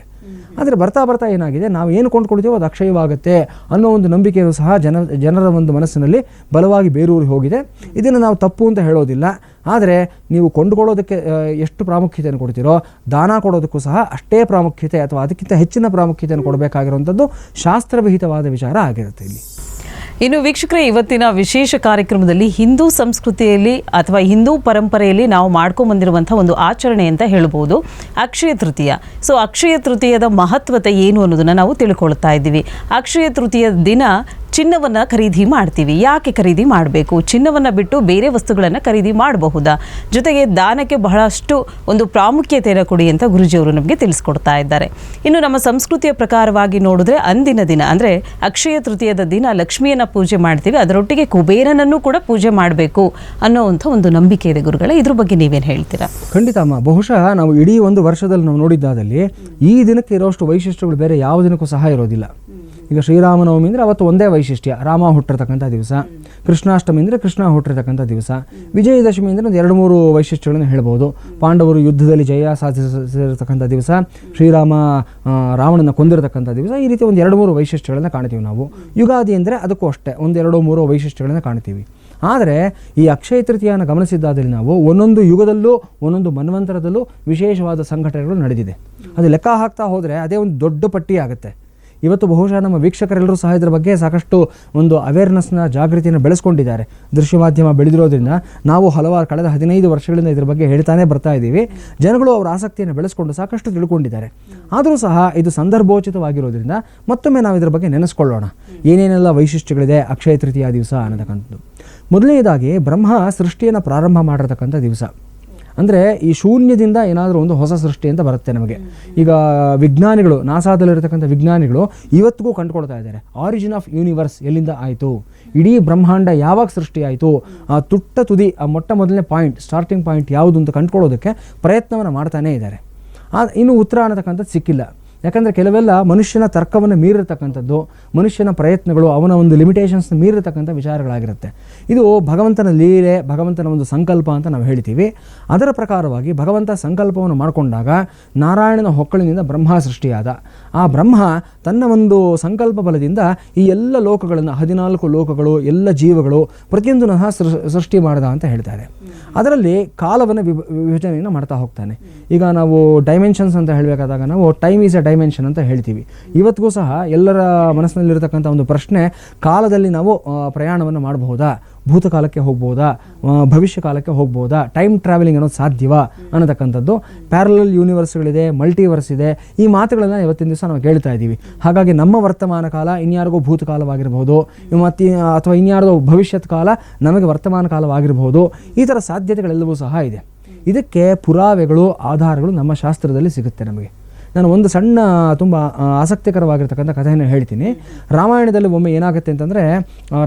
ಆದರೆ ಬರ್ತಾ ಬರ್ತಾ ಏನಾಗಿದೆ, ನಾವು ಏನು ಕೊಂಡ್ಕೊಳ್ತೀವೋ ಅದು ಅಕ್ಷಯವಾಗುತ್ತೆ ಅನ್ನೋ ಒಂದು ನಂಬಿಕೆಯೂ ಸಹ ಜನರ ಒಂದು ಮನಸ್ಸಿನಲ್ಲಿ ಬಲವಾಗಿ ಬೇರೂರಿ ಹೋಗಿದೆ. ಇದನ್ನು ನಾವು ತಪ್ಪು ಅಂತ ಹೇಳೋದಿಲ್ಲ. ಆದರೆ ನೀವು ಕೊಂಡುಕೊಳ್ಳೋದಕ್ಕೆ ಎಷ್ಟು ಪ್ರಾಮುಖ್ಯತೆಯನ್ನು ಕೊಡ್ತೀರೋ ದಾನ ಕೊಡೋದಕ್ಕೂ ಸಹ ಅಷ್ಟೇ ಪ್ರಾಮುಖ್ಯತೆ ಅಥವಾ ಅದಕ್ಕಿಂತ ಹೆಚ್ಚಿನ ಪ್ರಾಮುಖ್ಯತೆಯನ್ನು ಕೊಡಬೇಕಾಗಿರುವಂಥದ್ದು ಶಾಸ್ತ್ರವಿಹಿತವಾದ ವಿಚಾರ ಆಗಿರುತ್ತೆ ಇಲ್ಲಿ. ಇನ್ನು ವೀಕ್ಷಕರೇ, ಇವತ್ತಿನ ವಿಶೇಷ ಕಾರ್ಯಕ್ರಮದಲ್ಲಿ ಹಿಂದೂ ಸಂಸ್ಕೃತಿಯಲ್ಲಿ ಅಥವಾ ಹಿಂದೂ ಪರಂಪರೆಯಲ್ಲಿ ನಾವು ಮಾಡ್ಕೊಂಡ್ಬಂದಿರುವಂಥ ಒಂದು ಆಚರಣೆ ಅಂತ ಹೇಳ್ಬೋದು ಅಕ್ಷಯ ತೃತೀಯ. ಸೊ ಅಕ್ಷಯ ತೃತೀಯದ ಮಹತ್ವತೆ ಏನು ಅನ್ನೋದನ್ನು ನಾವು ತಿಳ್ಕೊಳ್ತಾ ಇದ್ದೀವಿ. ಅಕ್ಷಯ ತೃತೀಯ ದಿನ ಚಿನ್ನವನ್ನು ಖರೀದಿ ಮಾಡ್ತೀವಿ. ಯಾಕೆ ಖರೀದಿ ಮಾಡಬೇಕು? ಚಿನ್ನವನ್ನು ಬಿಟ್ಟು ಬೇರೆ ವಸ್ತುಗಳನ್ನು ಖರೀದಿ ಮಾಡಬಹುದಾ? ಜೊತೆಗೆ ದಾನಕ್ಕೆ ಬಹಳಷ್ಟು ಒಂದು ಪ್ರಾಮುಖ್ಯತೆಯನ್ನು ಕೊಡಿ ಅಂತ ಗುರುಜಿಯವರು ನಮಗೆ ತಿಳಿಸ್ಕೊಡ್ತಾ ಇದ್ದಾರೆ. ಇನ್ನು ನಮ್ಮ ಸಂಸ್ಕೃತಿಯ ಪ್ರಕಾರವಾಗಿ ನೋಡಿದ್ರೆ ಅಂದಿನ ದಿನ ಅಂದರೆ ಅಕ್ಷಯ ತೃತೀಯದ ದಿನ ಲಕ್ಷ್ಮಿಯನ್ನು ಪೂಜೆ ಮಾಡ್ತೀವಿ, ಅದರೊಟ್ಟಿಗೆ ಕುಬೇರನನ್ನು ಕೂಡ ಪೂಜೆ ಮಾಡಬೇಕು ಅನ್ನೋವಂಥ ಒಂದು ನಂಬಿಕೆ ಇದೆ ಗುರುಗಳೇ. ಇದ್ರ ಬಗ್ಗೆ ನೀವೇನು ಹೇಳ್ತೀರಾ? ಖಂಡಿತ ಅಮ್ಮ. ಬಹುಶಃ ನಾವು ಇಡೀ ಒಂದು ವರ್ಷದಲ್ಲಿ ನಾವು ನೋಡಿದ್ದಾದಲ್ಲಿ ಈ ದಿನಕ್ಕೆ ಇರೋಷ್ಟು ವೈಶಿಷ್ಟ್ಯಗಳು ಬೇರೆ ಯಾವ ದಿನಕ್ಕೂ ಸಹ ಇರೋದಿಲ್ಲ. ಈಗ ಶ್ರೀರಾಮನವಮಿ ಅಂದರೆ ಅವತ್ತು ಒಂದೇ ವೈಶಿಷ್ಟ್ಯ, ರಾಮ ಹುಟ್ಟಿರ್ತಕ್ಕಂಥ ದಿವಸ. ಕೃಷ್ಣಾಷ್ಟಮಿ ಅಂದರೆ ಕೃಷ್ಣ ಹುಟ್ಟಿರ್ತಕ್ಕಂಥ ದಿವಸ. ವಿಜಯದಶಮಿ ಅಂದರೆ ಒಂದು 2-3 ವೈಶಿಷ್ಟ್ಯಗಳನ್ನು ಹೇಳ್ಬೋದು. ಪಾಂಡವರು ಯುದ್ಧದಲ್ಲಿ ಜಯ ಸಾಧಿಸಿರ್ತಕ್ಕಂಥ ದಿವಸ, ಶ್ರೀರಾಮ ರಾವಣನ ಕೊಂದಿರತಕ್ಕಂಥ ದಿವಸ. ಈ ರೀತಿ ಒಂದು 2-3 ವೈಶಿಷ್ಟ್ಯಗಳನ್ನು ಕಾಣ್ತೀವಿ ನಾವು. ಯುಗಾದಿ ಅಂದರೆ ಅದಕ್ಕೂ ಅಷ್ಟೇ 1-2-3 ವೈಶಿಷ್ಟ್ಯಗಳನ್ನು ಕಾಣ್ತೀವಿ. ಆದರೆ ಈ ಅಕ್ಷಯ ತೃತೀಯನ ಗಮನಿಸಿದ್ದಾದಲ್ಲಿ ನಾವು ಒಂದೊಂದು ಯುಗದಲ್ಲೂ ಒಂದೊಂದು ಮನ್ವಂತರದಲ್ಲೂ ವಿಶೇಷವಾದ ಸಂಘಟನೆಗಳು ನಡೆದಿದೆ. ಅದು ಲೆಕ್ಕ ಹಾಕ್ತಾ ಹೋದರೆ ಅದೇ ಒಂದು ದೊಡ್ಡ ಪಟ್ಟಿ ಆಗುತ್ತೆ. ಇವತ್ತು ಬಹುಶಃ ನಮ್ಮ ವೀಕ್ಷಕರೆಲ್ಲರೂ ಸಹ ಇದರ ಬಗ್ಗೆ ಸಾಕಷ್ಟು ಒಂದು ಅವೇರ್ನೆಸ್ನ ಜಾಗೃತಿಯನ್ನು ಬೆಳೆಸ್ಕೊಂಡಿದ್ದಾರೆ. ದೃಶ್ಯ ಮಾಧ್ಯಮ ಬೆಳೆದಿರೋದ್ರಿಂದ ನಾವು ಹಲವಾರು ಕಳೆದ 15 ವರ್ಷಗಳಿಂದ ಇದರ ಬಗ್ಗೆ ಹೇಳ್ತಾನೆ ಬರ್ತಾ ಇದ್ದೀವಿ. ಜನಗಳು ಅವರ ಆಸಕ್ತಿಯನ್ನು ಬೆಳೆಸ್ಕೊಂಡು ಸಾಕಷ್ಟು ತಿಳ್ಕೊಂಡಿದ್ದಾರೆ. ಆದರೂ ಸಹ ಇದು ಸಂದರ್ಭೋಚಿತವಾಗಿರೋದ್ರಿಂದ ಮತ್ತೊಮ್ಮೆ ನಾವು ಇದರ ಬಗ್ಗೆ ನೆನೆಸ್ಕೊಳ್ಳೋಣ, ಏನೇನೆಲ್ಲ ವೈಶಿಷ್ಟ್ಯಗಳಿದೆ ಅಕ್ಷಯ ತೃತೀಯ ದಿವಸ ಅನ್ನತಕ್ಕಂಥದ್ದು. ಮೊದಲನೇದಾಗಿ ಬ್ರಹ್ಮ ಸೃಷ್ಟಿಯನ್ನು ಪ್ರಾರಂಭ ಮಾಡಿರ್ತಕ್ಕಂಥ ದಿವಸ. ಅಂದರೆ ಈ ಶೂನ್ಯದಿಂದ ಏನಾದರೂ ಒಂದು ಹೊಸ ಸೃಷ್ಟಿ ಅಂತ ಬರುತ್ತೆ ನಮಗೆ. ಈಗ ವಿಜ್ಞಾನಿಗಳು, ನಾಸಾದಲ್ಲಿರತಕ್ಕಂಥ ವಿಜ್ಞಾನಿಗಳು ಇವತ್ತಿಗೂ ಕಂಡುಕೊಳ್ತಾ ಇದ್ದಾರೆ ಆರಿಜಿನ್ ಆಫ್ ಯೂನಿವರ್ಸ್ ಎಲ್ಲಿಂದ ಆಯಿತು, ಇಡೀ ಬ್ರಹ್ಮಾಂಡ ಯಾವಾಗ ಸೃಷ್ಟಿ ಆಯಿತು, ಆ ತುಟ್ಟ ತುದಿ, ಆ ಮೊಟ್ಟ ಮೊದಲನೇ ಪಾಯಿಂಟ್, ಸ್ಟಾರ್ಟಿಂಗ್ ಪಾಯಿಂಟ್ ಯಾವುದು ಅಂತ ಕಂಡುಕೊಳ್ಳೋದಕ್ಕೆ ಪ್ರಯತ್ನವನ್ನು ಮಾಡ್ತಾನೇ ಇದ್ದಾರೆ. ಇನ್ನೂ ಉತ್ತರ ಅನ್ನತಕ್ಕಂಥದ್ದು ಸಿಕ್ಕಿಲ್ಲ. ಯಾಕಂದರೆ ಕೆಲವೆಲ್ಲ ಮನುಷ್ಯನ ತರ್ಕವನ್ನು ಮೀರಿರ್ತಕ್ಕಂಥದ್ದು, ಮನುಷ್ಯನ ಪ್ರಯತ್ನಗಳು, ಅವನ ಒಂದು ಲಿಮಿಟೇಷನ್ಸ್ನ ಮೀರಿರ್ತಕ್ಕಂಥ ವಿಚಾರಗಳಾಗಿರುತ್ತೆ. ಇದು ಭಗವಂತನ ಲೀಲೆ, ಭಗವಂತನ ಒಂದು ಸಂಕಲ್ಪ ಅಂತ ನಾವು ಹೇಳ್ತೀವಿ. ಅದರ ಪ್ರಕಾರವಾಗಿ ಭಗವಂತ ಸಂಕಲ್ಪವನ್ನು ಮಾಡಿಕೊಂಡಾಗ ನಾರಾಯಣನ ಹೊಕ್ಕಳಿನಿಂದ ಬ್ರಹ್ಮ ಸೃಷ್ಟಿಯಾದ. ಆ ಬ್ರಹ್ಮ ತನ್ನ ಒಂದು ಸಂಕಲ್ಪ ಬಲದಿಂದ ಈ ಎಲ್ಲ ಲೋಕಗಳನ್ನು, 14 ಲೋಕಗಳು, ಎಲ್ಲ ಜೀವಗಳು ಪ್ರತಿಯೊಂದನ್ನು ಸೃಷ್ಟಿ ಮಾಡಿದ ಅಂತ ಹೇಳ್ತಾರೆ. ಅದರಲ್ಲಿ ಕಾಲವನ್ನು ವಿಭಜನೆಯನ್ನು ಮಾಡ್ತಾ ಹೋಗ್ತಾನೆ. ಈಗ ನಾವು ಡೈಮೆನ್ಷನ್ಸ್ ಅಂತ ಹೇಳಬೇಕಾದಾಗ ನಾವು ಟೈಮ್ ಈಸ್ ಎ ಡೈಮೆನ್ಷನ್ ಅಂತ ಹೇಳ್ತೀವಿ. ಇವತ್ತಿಗೂ ಸಹ ಎಲ್ಲರ ಮನಸ್ಸಿನಲ್ಲಿರತಕ್ಕಂಥ ಒಂದು ಪ್ರಶ್ನೆ, ಕಾಲದಲ್ಲಿ ನಾವು ಪ್ರಯಾಣವನ್ನು ಮಾಡಬಹುದಾ, ಭೂತಕಾಲಕ್ಕೆ ಹೋಗ್ಬೋದಾ, ಭವಿಷ್ಯ ಕಾಲಕ್ಕೆ ಹೋಗ್ಬೋದಾ, ಟೈಮ್ ಟ್ರಾವೆಲಿಂಗ್ ಅನ್ನೋದು ಸಾಧ್ಯವಾ ಅನ್ನತಕ್ಕಂಥದ್ದು. ಪ್ಯಾರಲಲ್ ಯೂನಿವರ್ಸ್ಗಳಿದೆ, ಮಲ್ಟಿವರ್ಸ್ ಇದೆ, ಈ ಮಾತುಗಳನ್ನು ಇವತ್ತಿನ ದಿವಸ ನಾವು ಕೇಳ್ತಾ ಇದ್ದೀವಿ. ಹಾಗಾಗಿ ನಮ್ಮ ವರ್ತಮಾನ ಕಾಲ ಇನ್ಯಾರಿಗೂ ಭೂತಕಾಲವಾಗಿರಬಹುದು, ಅಥವಾ ಇನ್ಯಾರಿಗೋ ಭವಿಷ್ಯತ್ ಕಾಲ ನಮಗೆ ವರ್ತಮಾನ ಕಾಲವಾಗಿರಬಹುದು. ಈ ಥರ ಸಾಧ್ಯತೆಗಳೆಲ್ಲವೂ ಸಹ ಇದೆ. ಇದಕ್ಕೆ ಪುರಾವೆಗಳು, ಆಧಾರಗಳು ನಮ್ಮ ಶಾಸ್ತ್ರದಲ್ಲಿ ಸಿಗುತ್ತೆ ನಮಗೆ. ನಾನು ಒಂದು ಸಣ್ಣ ತುಂಬ ಆಸಕ್ತಿಕರವಾಗಿರ್ತಕ್ಕಂಥ ಕಥೆಯನ್ನು ಹೇಳ್ತೀನಿ. ರಾಮಾಯಣದಲ್ಲಿ ಒಮ್ಮೆ ಏನಾಗುತ್ತೆ ಅಂತಂದರೆ,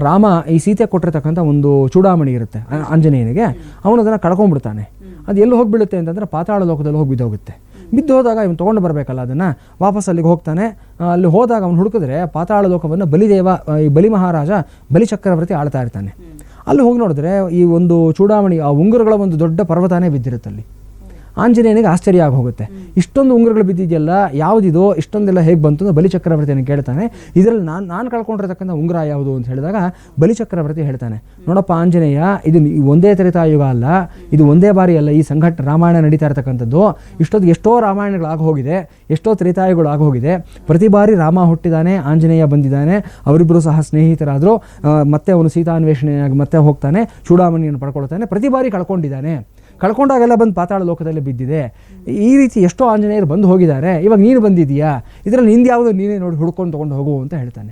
ರಾಮ ಈ ಸೀತೆ ಕೊಟ್ಟಿರ್ತಕ್ಕಂಥ ಒಂದು ಚೂಡಾಮಣಿ ಇರುತ್ತೆ ಆಂಜನೇಯನಿಗೆ, ಅವನು ಅದನ್ನು ಕಳ್ಕೊಂಡ್ಬಿಡ್ತಾನೆ. ಅದು ಎಲ್ಲಿ ಹೋಗಿಬಿಡುತ್ತೆ ಅಂತಂದರೆ ಪಾತಾಳ ಲೋಕದಲ್ಲಿ ಹೋಗಿ ಬಿದ್ದೋಗುತ್ತೆ. ಬಿದ್ದು ಹೋದಾಗ ಇವನು ತೊಗೊಂಡು ಬರಬೇಕಲ್ಲ, ಅದನ್ನು ವಾಪಸ್ ಅಲ್ಲಿಗೆ ಹೋಗ್ತಾನೆ. ಅಲ್ಲಿ ಹೋದಾಗ ಅವನು ಹುಡುಕಿದ್ರೆ ಪಾತಾಳ ಲೋಕವನ್ನು ಬಲಿದೇವ, ಈ ಬಲಿ ಮಹಾರಾಜ ಬಲಿಚಕ್ರವರ್ತಿ ಆಳ್ತಾ ಇರ್ತಾನೆ. ಅಲ್ಲಿ ಹೋಗಿ ನೋಡಿದ್ರೆ ಈ ಒಂದು ಚೂಡಾಮಣಿ, ಆ ಉಂಗುರಗಳ ಒಂದು ದೊಡ್ಡ ಪರ್ವತನೇ ಬಿದ್ದಿರುತ್ತಲ್ಲಿ. ಆಂಜನೇಯನಿಗೆ ಆಶ್ಚರ್ಯ ಆಗಿ ಹೋಗುತ್ತೆ, ಇಷ್ಟೊಂದು ಉಂಗುರಗಳು ಬಿದ್ದಿದೆಯಲ್ಲ, ಯಾವುದಿದು, ಇಷ್ಟೊಂದೆಲ್ಲ ಹೇಗೆ ಬಂತು ಅಂತ ಬಲಿಚಕ್ರವರ್ತಿಯನ್ನು ಕೇಳ್ತಾನೆ. ಇದರಲ್ಲಿ ನಾನು ಕಳ್ಕೊಂಡಿರ್ತಕ್ಕಂಥ ಉಂಗುರ ಯಾವುದು ಅಂತ ಹೇಳಿದಾಗ ಬಲಿಚಕ್ರವರ್ತಿ ಹೇಳ್ತಾನೆ, ನೋಡಪ್ಪ ಆಂಜನೇಯ, ಇದು ಒಂದೇ ತ್ರೇತಾಯುಗ ಅಲ್ಲ, ಇದು ಒಂದೇ ಬಾರಿ ಅಲ್ಲ, ಈ ರಾಮಾಯಣ ನಡೀತಾ ಇರತಕ್ಕಂಥದ್ದು. ಇಷ್ಟೊತ್ತು ಎಷ್ಟೋ ರಾಮಾಯಣಗಳಾಗಿ ಹೋಗಿದೆ, ಎಷ್ಟೋ ತ್ರೇತಾಯುಗಳು ಆಗಿ ಹೋಗಿದೆ. ಪ್ರತಿ ಬಾರಿ ರಾಮ ಹುಟ್ಟಿದಾನೆ, ಆಂಜನೇಯ ಬಂದಿದ್ದಾನೆ, ಅವರಿಬ್ಬರು ಸಹ ಸ್ನೇಹಿತರಾದರು. ಮತ್ತೆ ಅವನು ಸೀತಾನ್ವೇಷಣೆಯಾಗಿ ಮತ್ತೆ ಹೋಗ್ತಾನೆ, ಚೂಡಾಮಣಿಯನ್ನು ಪಡ್ಕೊಳ್ತಾನೆ. ಪ್ರತಿ ಬಾರಿ ಕಳ್ಕೊಂಡಾಗೆಲ್ಲ ಬಂದು ಪಾತಾಳ ಲೋಕದಲ್ಲಿ ಬಿದ್ದಿದೆ. ಈ ರೀತಿ ಎಷ್ಟೋ ಆಂಜನೇಯರು ಬಂದು ಹೋಗಿದ್ದಾರೆ, ಇವಾಗ ನೀನು ಬಂದಿದ್ದೀಯಾ, ಇದರಲ್ಲಿ ನಿಂದು ಯಾವುದೋ ನೀನೇ ನೋಡಿ ಹುಡ್ಕೊಂಡು ತೊಗೊಂಡು ಹೋಗು ಅಂತ ಹೇಳ್ತಾನೆ.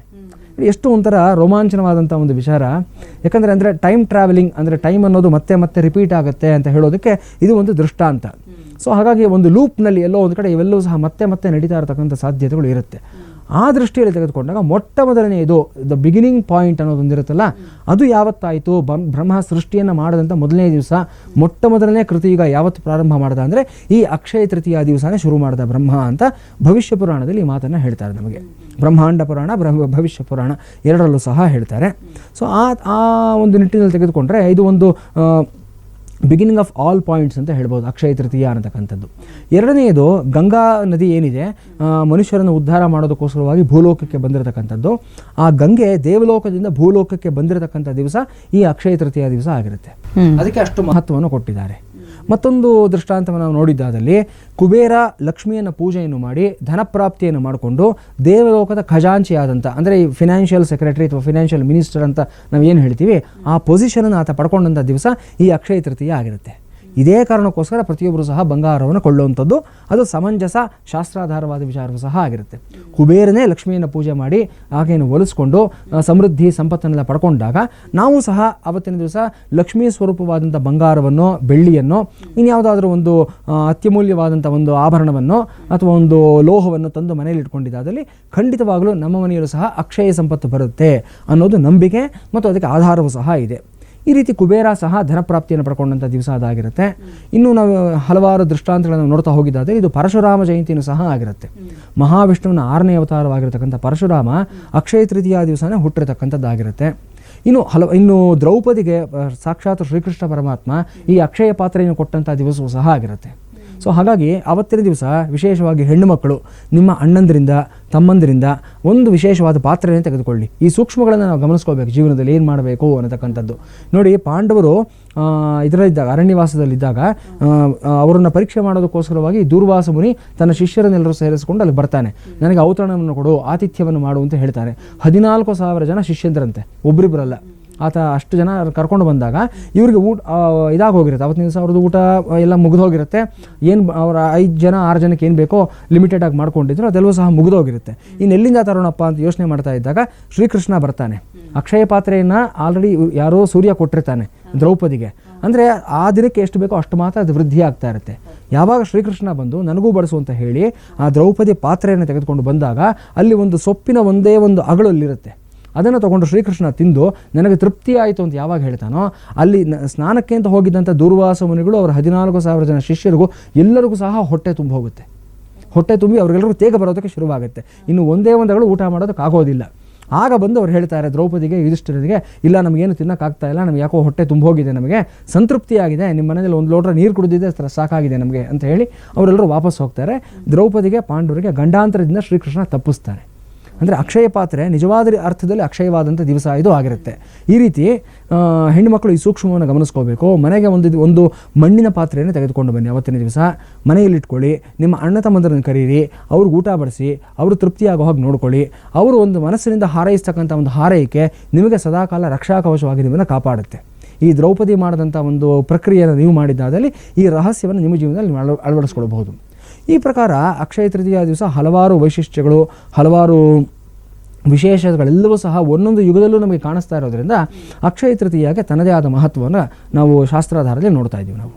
ಎಷ್ಟು ಒಂಥರ ರೋಮಾಂಚನವಾದಂಥ ಒಂದು ವಿಚಾರ. ಯಾಕಂದರೆ ಟೈಮ್ ಟ್ರಾವೆಲಿಂಗ್ ಅಂದರೆ ಟೈಮ್ ಅನ್ನೋದು ಮತ್ತೆ ಮತ್ತೆ ರಿಪೀಟ್ ಆಗುತ್ತೆ ಅಂತ ಹೇಳೋದಕ್ಕೆ ಇದು ಒಂದು ದೃಷ್ಟಾಂತ. ಸೊ ಹಾಗಾಗಿ ಒಂದು ಲೂಪ್ನಲ್ಲಿ ಎಲ್ಲೋ ಒಂದು ಕಡೆ ಇವೆಲ್ಲವೂ ಸಹ ಮತ್ತೆ ಮತ್ತೆ ನಡೀತಾ ಇರತಕ್ಕಂಥ ಸಾಧ್ಯತೆಗಳು ಇರುತ್ತೆ. ಆ ದೃಷ್ಟಿಯಲ್ಲಿ ತೆಗೆದುಕೊಂಡಾಗ ಮೊಟ್ಟ ಮೊದಲನೆಯದು ದ ಬಿಗಿನಿಂಗ್ ಪಾಯಿಂಟ್ ಅನ್ನೋದೊಂದಿರುತ್ತಲ್ಲ, ಅದು ಯಾವತ್ತಾಯಿತು, ಬ್ರಹ್ಮ ಸೃಷ್ಟಿಯನ್ನು ಮಾಡಿದಂಥ ಮೊದಲನೇ ದಿವಸ, ಮೊಟ್ಟ ಮೊದಲನೇ ಕೃತಿ ಈಗ ಯಾವತ್ತು ಪ್ರಾರಂಭ ಮಾಡ್ದ ಅಂದರೆ ಈ ಅಕ್ಷಯ ತೃತೀಯ ದಿವಸನೇ ಶುರು ಮಾಡಿದ ಬ್ರಹ್ಮ ಅಂತ ಭವಿಷ್ಯ ಪುರಾಣದಲ್ಲಿ ಈ ಮಾತನ್ನು ಹೇಳ್ತಾರೆ ನಮಗೆ. ಬ್ರಹ್ಮಾಂಡ ಪುರಾಣ, ಭವಿಷ್ಯ ಪುರಾಣ ಎರಡರಲ್ಲೂ ಸಹ ಹೇಳ್ತಾರೆ. ಸೊ ಆ ಒಂದು ನಿಟ್ಟಿನಲ್ಲಿ ತೆಗೆದುಕೊಂಡ್ರೆ ಇದು ಒಂದು ಬಿಗಿನಿಂಗ್ ಆಫ್ ಆಲ್ ಪಾಯಿಂಟ್ಸ್ ಅಂತ ಹೇಳ್ಬೋದು ಅಕ್ಷಯ ತೃತೀಯ ಅನ್ನತಕ್ಕಂಥದ್ದು. ಎರಡನೆಯದು ಗಂಗಾ ನದಿ ಏನಿದೆ, ಮನುಷ್ಯರನ್ನು ಉದ್ಧಾರ ಮಾಡೋದಕ್ಕೋಸ್ಕರವಾಗಿ ಭೂಲೋಕಕ್ಕೆ ಬಂದಿರತಕ್ಕಂಥದ್ದು. ಆ ಗಂಗೆ ದೇವಲೋಕದಿಂದ ಭೂಲೋಕಕ್ಕೆ ಬಂದಿರತಕ್ಕಂಥ ದಿವಸ ಈ ಅಕ್ಷಯ ತೃತೀಯ ದಿವಸ ಆಗಿರುತ್ತೆ. ಅದಕ್ಕೆ ಅಷ್ಟು ಮಹತ್ವವನ್ನು ಕೊಟ್ಟಿದ್ದಾರೆ. ಮತ್ತೊಂದು ದೃಷ್ಟಾಂತವನ್ನು ನಾವು ನೋಡಿದ್ದಾದಲ್ಲಿ, ಕುಬೇರ ಲಕ್ಷ್ಮಿಯನ್ನು ಪೂಜೆಯನ್ನು ಮಾಡಿ ಧನಪ್ರಾಪ್ತಿಯನ್ನು ಮಾಡಿಕೊಂಡು ದೇವಲೋಕದ ಖಜಾಂಚಿಯಾದಂಥ, ಅಂದರೆ ಈ ಫಿನಾನ್ಷಿಯಲ್ ಸೆಕ್ರೆಟರಿ ಅಥವಾ ಫಿನಾನ್ಷಿಯಲ್ ಮಿನಿಸ್ಟರ್ ಅಂತ ನಾವು ಏನು ಹೇಳ್ತೀವಿ, ಆ ಪೊಸಿಷನನ್ನು ಆತ ಪಡ್ಕೊಂಡಂಥ ದಿವಸ ಈ ಅಕ್ಷಯ ತೃತೀಯ ಆಗಿರುತ್ತೆ. ಇದೇ ಕಾರಣಕ್ಕೋಸ್ಕರ ಪ್ರತಿಯೊಬ್ಬರು ಸಹ ಬಂಗಾರವನ್ನು ಕೊಳ್ಳುವಂಥದ್ದು, ಅದು ಸಮಂಜಸ ಶಾಸ್ತ್ರಾಧಾರವಾದ ವಿಚಾರವೂ ಸಹ ಆಗಿರುತ್ತೆ. ಕುಬೇರನೇ ಲಕ್ಷ್ಮಿಯನ್ನು ಪೂಜೆ ಮಾಡಿ ಆಕೆಯನ್ನು ಒಲಿಸ್ಕೊಂಡು ಸಮೃದ್ಧಿ ಸಂಪತ್ತನ್ನೆಲ್ಲ ಪಡ್ಕೊಂಡಾಗ ನಾವು ಸಹ ಅವತ್ತಿನ ದಿವಸ ಲಕ್ಷ್ಮೀ ಸ್ವರೂಪವಾದಂಥ ಬಂಗಾರವನ್ನು, ಬೆಳ್ಳಿಯನ್ನು, ಇನ್ಯಾವುದಾದ್ರೂ ಒಂದು ಅತ್ಯಮೂಲ್ಯವಾದಂಥ ಒಂದು ಆಭರಣವನ್ನು ಅಥವಾ ಒಂದು ಲೋಹವನ್ನು ತಂದು ಮನೆಯಲ್ಲಿ ಇಟ್ಕೊಂಡಿದ್ದಾದಲ್ಲಿ ಖಂಡಿತವಾಗಲೂ ನಮ್ಮ ಮನೆಯಲ್ಲೂ ಸಹ ಅಕ್ಷಯ ಸಂಪತ್ತು ಬರುತ್ತೆ ಅನ್ನೋದು ನಂಬಿಕೆ ಮತ್ತು ಅದಕ್ಕೆ ಆಧಾರವೂ ಸಹ ಇದೆ. ಈ ರೀತಿ ಕುಬೇರ ಸಹ ಧನಪ್ರಾಪ್ತಿಯನ್ನು ಪಡ್ಕೊಂಡಂಥ ದಿವಸ ಅದಾಗಿರುತ್ತೆ. ಇನ್ನು ನಾವು ಹಲವಾರು ದೃಷ್ಟಾಂತಗಳನ್ನು ನೋಡ್ತಾ ಹೋಗಿದ್ದಾದರೆ ಇದು ಪರಶುರಾಮ ಜಯಂತಿಯೂ ಸಹ ಆಗಿರುತ್ತೆ. ಮಹಾವಿಷ್ಣುವಿನ 6ನೇ ಅವತಾರವಾಗಿರತಕ್ಕಂಥ ಪರಶುರಾಮ ಅಕ್ಷಯ ತೃತೀಯ ದಿವಸನೇ ಹುಟ್ಟಿರತಕ್ಕಂಥದ್ದಾಗಿರುತ್ತೆ. ಇನ್ನು ದ್ರೌಪದಿಗೆ ಸಾಕ್ಷಾತ್ ಶ್ರೀಕೃಷ್ಣ ಪರಮಾತ್ಮ ಈ ಅಕ್ಷಯ ಪಾತ್ರೆಯನ್ನು ಕೊಟ್ಟಂಥ ದಿವಸವೂ ಸಹ ಆಗಿರುತ್ತೆ. ಸೊ ಹಾಗಾಗಿ ಆವತ್ತಿನ ದಿವಸ ವಿಶೇಷವಾಗಿ ಹೆಣ್ಣು ಮಕ್ಕಳು ನಿಮ್ಮ ಅಣ್ಣಂದರಿಂದ ತಮ್ಮಂದರಿಂದ ಒಂದು ವಿಶೇಷವಾದ ಪಾತ್ರೆಯನ್ನು ತೆಗೆದುಕೊಳ್ಳಿ. ಈ ಸೂಕ್ಷ್ಮಗಳನ್ನು ನಾವು ಗಮನಿಸ್ಕೋಬೇಕು ಜೀವನದಲ್ಲಿ ಏನು ಮಾಡಬೇಕು ಅನ್ನತಕ್ಕಂಥದ್ದು. ನೋಡಿ, ಪಾಂಡವರು ಇದರಲ್ಲಿದ್ದಾಗ ಅರಣ್ಯವಾಸದಲ್ಲಿದ್ದಾಗ ಅವರನ್ನು ಪರೀಕ್ಷೆ ಮಾಡೋದಕ್ಕೋಸ್ಕರವಾಗಿ ದೂರ್ವಾಸ ಮುನಿ ತನ್ನ ಶಿಷ್ಯರನ್ನೆಲ್ಲರೂ ಸೇರಿಸಿಕೊಂಡು ಅಲ್ಲಿ ಬರ್ತಾನೆ. ನನಗೆ ಔತಣವನ್ನು ಕೊಡು, ಆತಿಥ್ಯವನ್ನು ಮಾಡು ಅಂತ ಹೇಳ್ತಾರೆ. 14,000 ಜನ ಶಿಷ್ಯಂದ್ರಂತೆ, ಒಬ್ಬರಿಬ್ಬರಲ್ಲ. ಆತ ಅಷ್ಟು ಜನ ಕರ್ಕೊಂಡು ಬಂದಾಗ ಇವರಿಗೆ ಊಟ ಇದಾಗಿ ಹೋಗಿರುತ್ತೆ. ಅವತ್ತಿನ ದಿವಸ ಅವ್ರದ್ದು ಊಟ ಎಲ್ಲ ಮುಗಿದು ಹೋಗಿರುತ್ತೆ. ಏನು ಅವರ 5 ಜನ 6 ಜನಕ್ಕೆ ಏನು ಬೇಕೋ ಲಿಮಿಟೆಡ್ ಆಗಿ ಮಾಡ್ಕೊಂಡಿದ್ರು ಅದೆಲ್ಲವೂ ಸಹ ಮುಗಿದೋಗಿರುತ್ತೆ. ಇನ್ನು ಎಲ್ಲಿಂದ ತರೋಣಪ್ಪ ಅಂತ ಯೋಚನೆ ಮಾಡ್ತಾ ಇದ್ದಾಗ ಶ್ರೀಕೃಷ್ಣ ಬರ್ತಾನೆ. ಅಕ್ಷಯ ಪಾತ್ರೆಯನ್ನು ಆಲ್ರೆಡಿ ಯಾರೋ ಸೂರ್ಯ ಕೊಟ್ಟಿರ್ತಾನೆ ದ್ರೌಪದಿಗೆ. ಅಂದರೆ ಆ ದಿನಕ್ಕೆ ಎಷ್ಟು ಬೇಕೋ ಅಷ್ಟು ಮಾತ್ರ ಅದು ವೃದ್ಧಿ ಆಗ್ತಾ ಇರುತ್ತೆ. ಯಾವಾಗ ಶ್ರೀಕೃಷ್ಣ ಬಂದು ನನಗೂ ಬಡಿಸು ಅಂತ ಹೇಳಿ ಆ ದ್ರೌಪದಿ ಪಾತ್ರೆಯನ್ನು ತೆಗೆದುಕೊಂಡು ಬಂದಾಗ ಅಲ್ಲಿ ಒಂದು ಸೊಪ್ಪಿನ ಒಂದೇ ಒಂದು ಅಗಳಲ್ಲಿರುತ್ತೆ. ಅದನ್ನು ತೊಗೊಂಡು ಶ್ರೀಕೃಷ್ಣ ತಿಂದು ನನಗೆ ತೃಪ್ತಿ ಆಯಿತು ಅಂತ ಯಾವಾಗ ಹೇಳ್ತಾನೋ ಅಲ್ಲಿ ಸ್ನಾನಕ್ಕೆ ಅಂತ ಹೋಗಿದ್ದಂಥ ದೂರ್ವಾಸ ಮುನಿಗಳು ಅವರ 14,000 ಜನ ಶಿಷ್ಯರಿಗೂ ಎಲ್ಲರಿಗೂ ಸಹ ಹೊಟ್ಟೆ ತುಂಬಿ ಹೋಗುತ್ತೆ. ಹೊಟ್ಟೆ ತುಂಬಿ ಅವರಿಗೆಲ್ಲರಿಗೂ ತೇಗ ಬರೋದಕ್ಕೆ ಶುರುವಾಗುತ್ತೆ. ಇನ್ನು ಒಂದೇ ಒಂದಗಳು ಊಟ ಮಾಡೋದಕ್ಕಾಗೋದಿಲ್ಲ. ಆಗ ಬಂದು ಅವ್ರು ಹೇಳ್ತಾರೆ ದ್ರೌಪದಿಗೆ, ಯುಧಿಷ್ಠಿರನಿಗೆ, ಇಲ್ಲ ನಮಗೇನು ತಿನ್ನೋಕ್ಕಾಗ್ತಾ ಇಲ್ಲ, ನಮಗೆ ಯಾಕೋ ಹೊಟ್ಟೆ ತುಂಬ ಹೋಗಿದೆ, ನಮಗೆ ಸಂತೃಪ್ತಿಯಾಗಿದೆ, ನಿಮ್ಮ ಮನೇಲಿ 1 ಲೋಟ ನೀರು ಕುಡಿದಿದೆ ಸಾಕಾಗಿದೆ ನಮಗೆ ಅಂತ ಹೇಳಿ ಅವರೆಲ್ಲರೂ ವಾಪಸ್ ಹೋಗ್ತಾರೆ. ದ್ರೌಪದಿಗೆ ಪಾಂಡವರಿಗೆ ಗಂಡಾಂತರದಿಂದ ಶ್ರೀಕೃಷ್ಣ ತಪ್ಪಿಸ್ತಾನೆ. ಅಂದರೆ ಅಕ್ಷಯ ಪಾತ್ರೆ ನಿಜವಾದ ಅರ್ಥದಲ್ಲಿ ಅಕ್ಷಯವಾದಂಥ ದಿವಸ ಇದು ಆಗಿರುತ್ತೆ. ಈ ರೀತಿ ಹೆಣ್ಣುಮಕ್ಕಳು ಈ ಸೂಕ್ಷ್ಮವನ್ನು ಗಮನಿಸ್ಕೋಬೇಕು. ಮನೆಗೆ ಒಂದು ಮಣ್ಣಿನ ಪಾತ್ರೆಯನ್ನು ತೆಗೆದುಕೊಂಡು ಬನ್ನಿ. ಅವತ್ತಿನ ದಿವಸ ಮನೆಯಲ್ಲಿಟ್ಕೊಳ್ಳಿ. ನಿಮ್ಮ ಅಣ್ಣ ತಮ್ಮಂದರನ್ನು ಕರೀರಿ, ಅವ್ರಿಗೆ ಊಟ ಬಡಿಸಿ, ಅವರು ತೃಪ್ತಿಯಾಗೋ ಹಾಗೆ ನೋಡ್ಕೊಳ್ಳಿ. ಅವರು ಒಂದು ಮನಸ್ಸಿನಿಂದ ಹಾರೈಸ್ತಕ್ಕಂಥ ಒಂದು ಹಾರೈಕೆ ನಿಮಗೆ ಸದಾಕಾಲ ರಕ್ಷಾಕವಚವಾಗಿ ನಿಮ್ಮನ್ನು ಕಾಪಾಡುತ್ತೆ. ಈ ದ್ರೌಪದಿ ಮಾಡಿದಂಥ ಒಂದು ಪ್ರಕ್ರಿಯೆಯನ್ನು ನೀವು ಮಾಡಿದ್ದಾದಲ್ಲಿ ಈ ರಹಸ್ಯವನ್ನು ನಿಮ್ಮ ಜೀವನದಲ್ಲಿ ನೀವು ಅಳವಡಿಸ್ಕೊಳ್ಬಹುದು. ಈ ಪ್ರಕಾರ ಅಕ್ಷಯ ತೃತೀಯ ದಿವಸ ಹಲವಾರು ವೈಶಿಷ್ಟ್ಯಗಳು, ಹಲವಾರು ವಿಶೇಷಗಳೆಲ್ಲವೂ ಸಹ ಒಂದೊಂದು ಯುಗದಲ್ಲೂ ನಮಗೆ ಕಾಣಿಸ್ತಾ ಇರೋದ್ರಿಂದ ಅಕ್ಷಯ ತೃತೀಯಕ್ಕೆ ತನ್ನದೇ ಆದ ಮಹತ್ವವನ್ನು ನಾವು ಶಾಸ್ತ್ರಾಧಾರದಲ್ಲಿ ನೋಡ್ತಾ ಇದ್ದೀವಿ. ನಾವು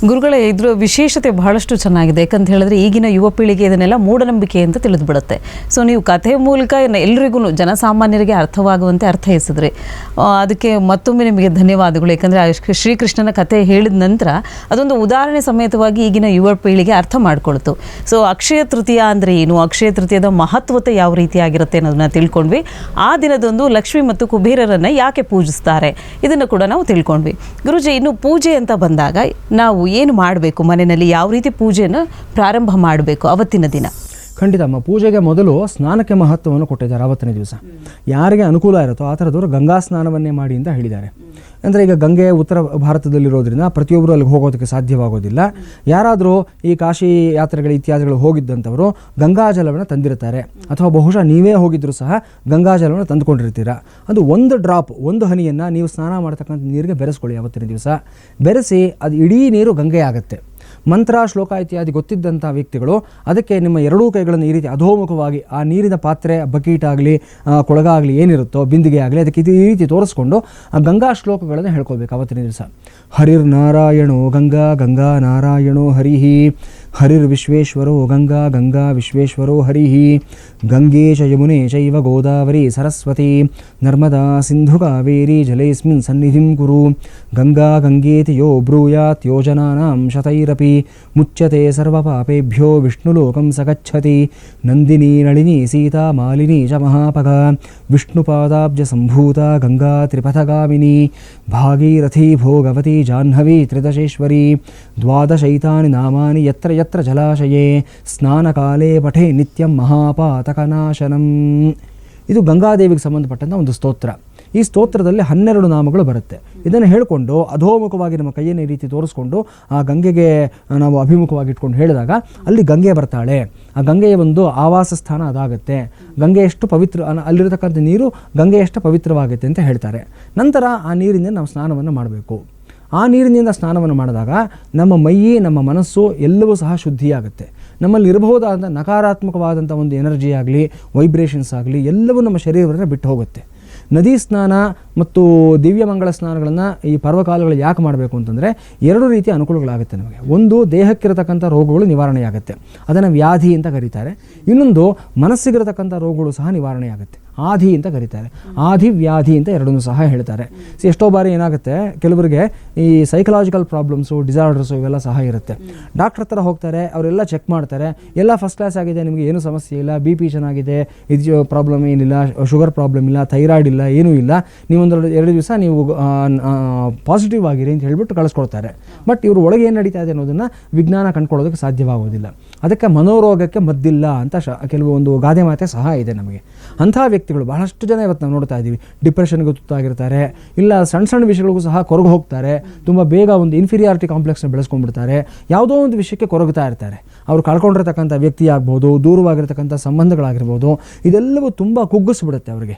ಗುರುಗಳೇ, ಇದ್ರ ವಿಶೇಷತೆ ಬಹಳಷ್ಟು ಚೆನ್ನಾಗಿದೆ. ಯಾಕಂತ ಹೇಳಿದ್ರೆ ಈಗಿನ ಯುವ ಪೀಳಿಗೆ ಇದನ್ನೆಲ್ಲ ಮೂಢನಂಬಿಕೆ ಅಂತ ತಿಳಿದು ಬಿಡುತ್ತೆ. ಸೊ ನೀವು ಕಥೆ ಮೂಲಕ ಎಲ್ರಿಗೂ ಜನಸಾಮಾನ್ಯರಿಗೆ ಅರ್ಥವಾಗುವಂತೆ ಅರ್ಥೈಸಿದ್ರಿ. ಅದಕ್ಕೆ ಮತ್ತೊಮ್ಮೆ ನಿಮಗೆ ಧನ್ಯವಾದಗಳು. ಯಾಕಂದರೆ ಶ್ರೀಕೃಷ್ಣನ ಕಥೆ ಹೇಳಿದ ನಂತರ ಅದೊಂದು ಉದಾಹರಣೆ ಸಮೇತವಾಗಿ ಈಗಿನ ಯುವ ಪೀಳಿಗೆ ಅರ್ಥ ಮಾಡಿಕೊಳ್ತು. ಸೊ ಅಕ್ಷಯ ತೃತೀಯ ಅಂದರೆ ಏನು, ಅಕ್ಷಯ ತೃತೀಯದ ಮಹತ್ವತೆ ಯಾವ ರೀತಿಯಾಗಿರುತ್ತೆ ಅನ್ನೋದನ್ನ ತಿಳ್ಕೊಂಡ್ವಿ. ಆ ದಿನದಂದು ಲಕ್ಷ್ಮಿ ಮತ್ತು ಕುಬೇರರನ್ನು ಯಾಕೆ ಪೂಜಿಸ್ತಾರೆ ಇದನ್ನು ಕೂಡ ನಾವು ತಿಳ್ಕೊಂಡ್ವಿ. ಗುರುಜಿ, ಇನ್ನು ಪೂಜೆ ಅಂತ ಬಂದಾಗ ನಾವು ಏನು ಮಾಡಬೇಕು, ಮನೆಯಲ್ಲಿ ಯಾವ ರೀತಿ ಪೂಜೆಯನ್ನು ಪ್ರಾರಂಭ ಮಾಡಬೇಕು ಅವತ್ತಿನ ದಿನ? ಖಂಡಿತಮ್ಮ, ಪೂಜೆಗೆ ಮೊದಲು ಸ್ನಾನಕ್ಕೆ ಮಹತ್ವವನ್ನು ಕೊಟ್ಟಿದ್ದಾರೆ. ಆವತ್ತಿನ ದಿವಸ ಯಾರಿಗೆ ಅನುಕೂಲ ಇರುತ್ತೋ ಆ ಥರದವರು ಗಂಗಾ ಸ್ನಾನವನ್ನೇ ಮಾಡಿ ಅಂತ ಹೇಳಿದ್ದಾರೆ. ಅಂದರೆ ಈಗ ಗಂಗೆ ಉತ್ತರ ಭಾರತದಲ್ಲಿರೋದ್ರಿಂದ ಪ್ರತಿಯೊಬ್ಬರು ಅಲ್ಲಿಗೆ ಹೋಗೋದಕ್ಕೆ ಸಾಧ್ಯವಾಗೋದಿಲ್ಲ. ಯಾರಾದರೂ ಈ ಕಾಶಿ ಯಾತ್ರೆಗಳು ಇತ್ಯಾದಿಗಳು ಹೋಗಿದ್ದಂಥವರು ಗಂಗಾಜಲವನ್ನು ತಂದಿರ್ತಾರೆ, ಅಥವಾ ಬಹುಶಃ ನೀವೇ ಹೋಗಿದ್ದರೂ ಸಹ ಗಂಗಾಜಲವನ್ನು ತಂದುಕೊಂಡಿರ್ತೀರ. ಅದು ಒಂದು ಡ್ರಾಪ್, ಒಂದು ಹನಿಯನ್ನು ನೀವು ಸ್ನಾನ ಮಾಡ್ತಕ್ಕಂಥ ನೀರಿಗೆ ಬೆರೆಸ್ಕೊಳ್ಳಿ. ಅವತ್ತಿನ ದಿವಸ ಬೆರೆಸಿ ಅದು ಇಡೀ ನೀರು ಗಂಗೆ ಆಗುತ್ತೆ. ಮಂತ್ರ, ಶ್ಲೋಕ ಇತ್ಯಾದಿ ಗೊತ್ತಿದ್ದಂಥ ವ್ಯಕ್ತಿಗಳು ಅದಕ್ಕೆ ನಿಮ್ಮ ಎರಡೂ ಕೈಗಳನ್ನು ಈ ರೀತಿ ಅಧೋಮುಖವಾಗಿ ಆ ನೀರಿನ ಪಾತ್ರೆ, ಬಕೀಟ್ ಆಗಲಿ, ಕೊಳಗ ಆಗಲಿ, ಏನಿರುತ್ತೋ ಬಿಂದಿಗೆ ಆಗಲಿ, ಅದಕ್ಕೆ ಈ ರೀತಿ ತೋರಿಸ್ಕೊಂಡು ಆ ಗಂಗಾ ಶ್ಲೋಕಗಳನ್ನು ಹೇಳ್ಕೋಬೇಕು ಅವತ್ತಿನ ದಿವಸ. ಹರಿರ್ನಾರಾಯಣೋ ಗಂಗಾ, ಗಂಗಾ ನಾರಾಯಣೋ ಹರಿಹಿ, ಹರಿರ್ವಿಶ್ವೇಶ್ವರೋ ಗಂಗಾ, ಗಂಗಾ ವಿಶ್ವೇಶ್ವರೋ ಹರಿಹಿ, ಗಂಗೆ ಚ ಯಮುನೆ ಚೈವ ಗೋದಾವರಿ ಸರಸ್ವತಿ ನರ್ಮದಾ ಸಿಂಧು ಕಾವೇರಿ ಜಲೇಸ್ಮಿನ್ ಸನ್ನಿಧಿಂ ಕುರು. ಗಂಗಾ ಗಂಗೇತಿ ಯೋ ಬ್ರೂಯಾತ್ ಯೋಜನಾನಾಂ ಶತೈರಪಿ ಮುಚ್ಯತೆ ಸರ್ವಪಾಪೇಭ್ಯೋ ವಿಷ್ಣುಲೋಕಂ ಸಗಚ್ಚತಿ. ನಂದಿನಿ ನಳಿನಿ ಸೀತಾ ಮಾಲಿನಿ ಚ ಮಹಾಪಗ ವಿಷ್ಣುಪಾದಾಬ್ಜ ಸಂಭೂತ ಗಂಗಾ ತ್ರಿಪಥಗಾಮಿನಿ. ಭಾಗೀರಥಿ ಭೋಗವತಿ ಜಾಹ್ನವಿ ತ್ರಿದಶೇಶ್ವರಿ. ದ್ವಾದಶೈತಾನಿ ನಾಮಾನಿ ಯತ್ರ ಯತ್ರ ಜಲಾಶಯೇ ಸ್ನಾನಕಾಲೇ ಪಠೆ ನಿತ್ಯಂ ಮಹಾಪಾತಕನಾಶನಂ. ಇದು ಗಂಗಾದೇವಿಗೆ ಸಂಬಂಧಪಟ್ಟಂಥ ಒಂದು ಸ್ತೋತ್ರ. ಈ ಸ್ತೋತ್ರದಲ್ಲಿ 12 ನಾಮಗಳು ಬರುತ್ತೆ. ಇದನ್ನು ಹೇಳಿಕೊಂಡು ಅಧೋಮುಖವಾಗಿ ನಮ್ಮ ಕೈಯನ್ನು ಈ ರೀತಿ ತೋರಿಸ್ಕೊಂಡು ಆ ಗಂಗೆಗೆ ನಾವು ಅಭಿಮುಖವಾಗಿ ಇಟ್ಕೊಂಡು ಹೇಳಿದಾಗ ಅಲ್ಲಿ ಗಂಗೆ ಬರ್ತಾಳೆ. ಆ ಗಂಗೆಯ ಒಂದು ಆವಾಸ ಸ್ಥಾನ ಅದಾಗುತ್ತೆ. ಗಂಗೆ ಎಷ್ಟು ಪವಿತ್ರ, ಅಲ್ಲಿರತಕ್ಕಂಥ ನೀರು ಗಂಗೆ ಎಷ್ಟು ಪವಿತ್ರವಾಗುತ್ತೆ ಅಂತ ಹೇಳ್ತಾರೆ. ನಂತರ ಆ ನೀರಿನಿಂದ ನಾವು ಸ್ನಾನವನ್ನು ಮಾಡಬೇಕು. ಆ ನೀರಿನಿಂದ ಸ್ನಾನವನ್ನು ಮಾಡಿದಾಗ ನಮ್ಮ ಮೈಯಿ, ನಮ್ಮ ಮನಸ್ಸು ಎಲ್ಲವೂ ಸಹ ಶುದ್ಧಿಯಾಗುತ್ತೆ. ನಮ್ಮಲ್ಲಿ ಇರಬಹುದಾದ ನಕಾರಾತ್ಮಕವಾದಂಥ ಒಂದು ಎನರ್ಜಿ ಆಗಲಿ, ವೈಬ್ರೇಷನ್ಸ್ ಆಗಲಿ, ಎಲ್ಲವೂ ನಮ್ಮ ಶರೀರವನ್ನು ಬಿಟ್ಟು ಹೋಗುತ್ತೆ. ನದಿ ಸ್ನಾನ ಮತ್ತು ದಿವ್ಯಮಂಗಳ ಸ್ನಾನಗಳನ್ನು ಈ ಪರ್ವಕಾಲಗಳಲ್ಲಿ ಯಾಕೆ ಮಾಡಬೇಕು ಅಂತಂದರೆ 2 ರೀತಿಯ ಅನುಕೂಲಗಳಾಗುತ್ತೆ ನಮಗೆ. ಒಂದು, ದೇಹಕ್ಕಿರತಕ್ಕಂಥ ರೋಗಗಳು ನಿವಾರಣೆಯಾಗುತ್ತೆ, ಅದನ್ನು ವ್ಯಾಧಿ ಅಂತ ಕರೀತಾರೆ. ಇನ್ನೊಂದು, ಮನಸ್ಸಿಗಿರತಕ್ಕಂಥ ರೋಗಗಳು ಸಹ ನಿವಾರಣೆಯಾಗುತ್ತೆ. ಆಧಿ ಅಂತ ಕರೀತಾರೆ. ಆಧಿ ವ್ಯಾಧಿ ಅಂತ ಎರಡನ್ನೂ ಸಹ ಹೇಳ್ತಾರೆ. ಎಷ್ಟೋ ಬಾರಿ ಏನಾಗುತ್ತೆ, ಕೆಲವರಿಗೆ ಈ ಸೈಕಲಾಜಿಕಲ್ ಪ್ರಾಬ್ಲಮ್ಸು, ಡಿಸಾರ್ಡರ್ಸು ಇವೆಲ್ಲ ಸಹ ಇರುತ್ತೆ. ಡಾಕ್ಟರ್ ಹತ್ರ ಹೋಗ್ತಾರೆ, ಅವರೆಲ್ಲ ಚೆಕ್ ಮಾಡ್ತಾರೆ, ಎಲ್ಲ ಫಸ್ಟ್ ಕ್ಲಾಸ್ ಆಗಿದೆ, ನಿಮಗೆ ಏನು ಸಮಸ್ಯೆ ಇಲ್ಲ, ಬಿ ಪಿ ಚೆನ್ನಾಗಿದೆ, ಇದು ಪ್ರಾಬ್ಲಮ್ ಏನಿಲ್ಲ, ಶುಗರ್ ಪ್ರಾಬ್ಲಮ್ ಇಲ್ಲ, ಥೈರಾಯ್ಡ್ ಇಲ್ಲ, ಏನೂ ಇಲ್ಲ, ನೀವು ಎರಡು ದಿವಸ ನೀವು ಪಾಸಿಟಿವ್ ಆಗಿರಿ ಅಂತ ಹೇಳ್ಬಿಟ್ಟು ಕಳಿಸ್ಕೊಡ್ತಾರೆ. ಬಟ್ ಇವರು ಒಳಗೆ ಏನು ನಡೀತಾ ಇದೆ ಅನ್ನೋದನ್ನು ವಿಜ್ಞಾನ ಕಂಡುಕೊಳ್ಳೋದಕ್ಕೆ ಸಾಧ್ಯವಾಗೋದಿಲ್ಲ. ಅದಕ್ಕೆ ಮನೋರೋಗಕ್ಕೆ ಮದ್ದಿಲ್ಲ ಅಂತ ಕೆಲವೊಂದು ಗಾದೆ ಮಾತೆ ಸಹ ಇದೆ ನಮಗೆ. ಅಂಥ ವ್ಯಕ್ತಿಗಳು ಬಹಳಷ್ಟು ಜನ ಇವತ್ತು ನಾವು ನೋಡ್ತಾ ಇದ್ದೀವಿ. ಡಿಪ್ರೆಷನ್ಗೆ ತುತ್ತಾಗಿರ್ತಾರೆ, ಇಲ್ಲ ಸಣ್ಣ ಸಣ್ಣ ವಿಷಯಗಳಿಗೂ ಸಹ ಕೊರಗು ಹೋಗ್ತಾರೆ, ತುಂಬ ಬೇಗ ಒಂದು ಇನ್ಫೀರಿಯಾರಿಟಿ ಕಾಂಪ್ಲೆಕ್ಸ್ನ ಬೆಳೆಸ್ಕೊಂಡ್ಬಿಡ್ತಾರೆ, ಯಾವುದೋ ಒಂದು ವಿಷಯಕ್ಕೆ ಕೊರಗುತ್ತಾ ಇರ್ತಾರೆ. ಅವರು ಕಳ್ಕೊಂಡಿರ್ತಕ್ಕಂಥ ವ್ಯಕ್ತಿ ಆಗ್ಬೋದು, ದೂರವಾಗಿರ್ತಕ್ಕಂಥ ಸಂಬಂಧಗಳಾಗಿರ್ಬೋದು, ಇದೆಲ್ಲವೂ ತುಂಬ ಕುಗ್ಗಿಸ್ಬಿಡುತ್ತೆ ಅವರಿಗೆ.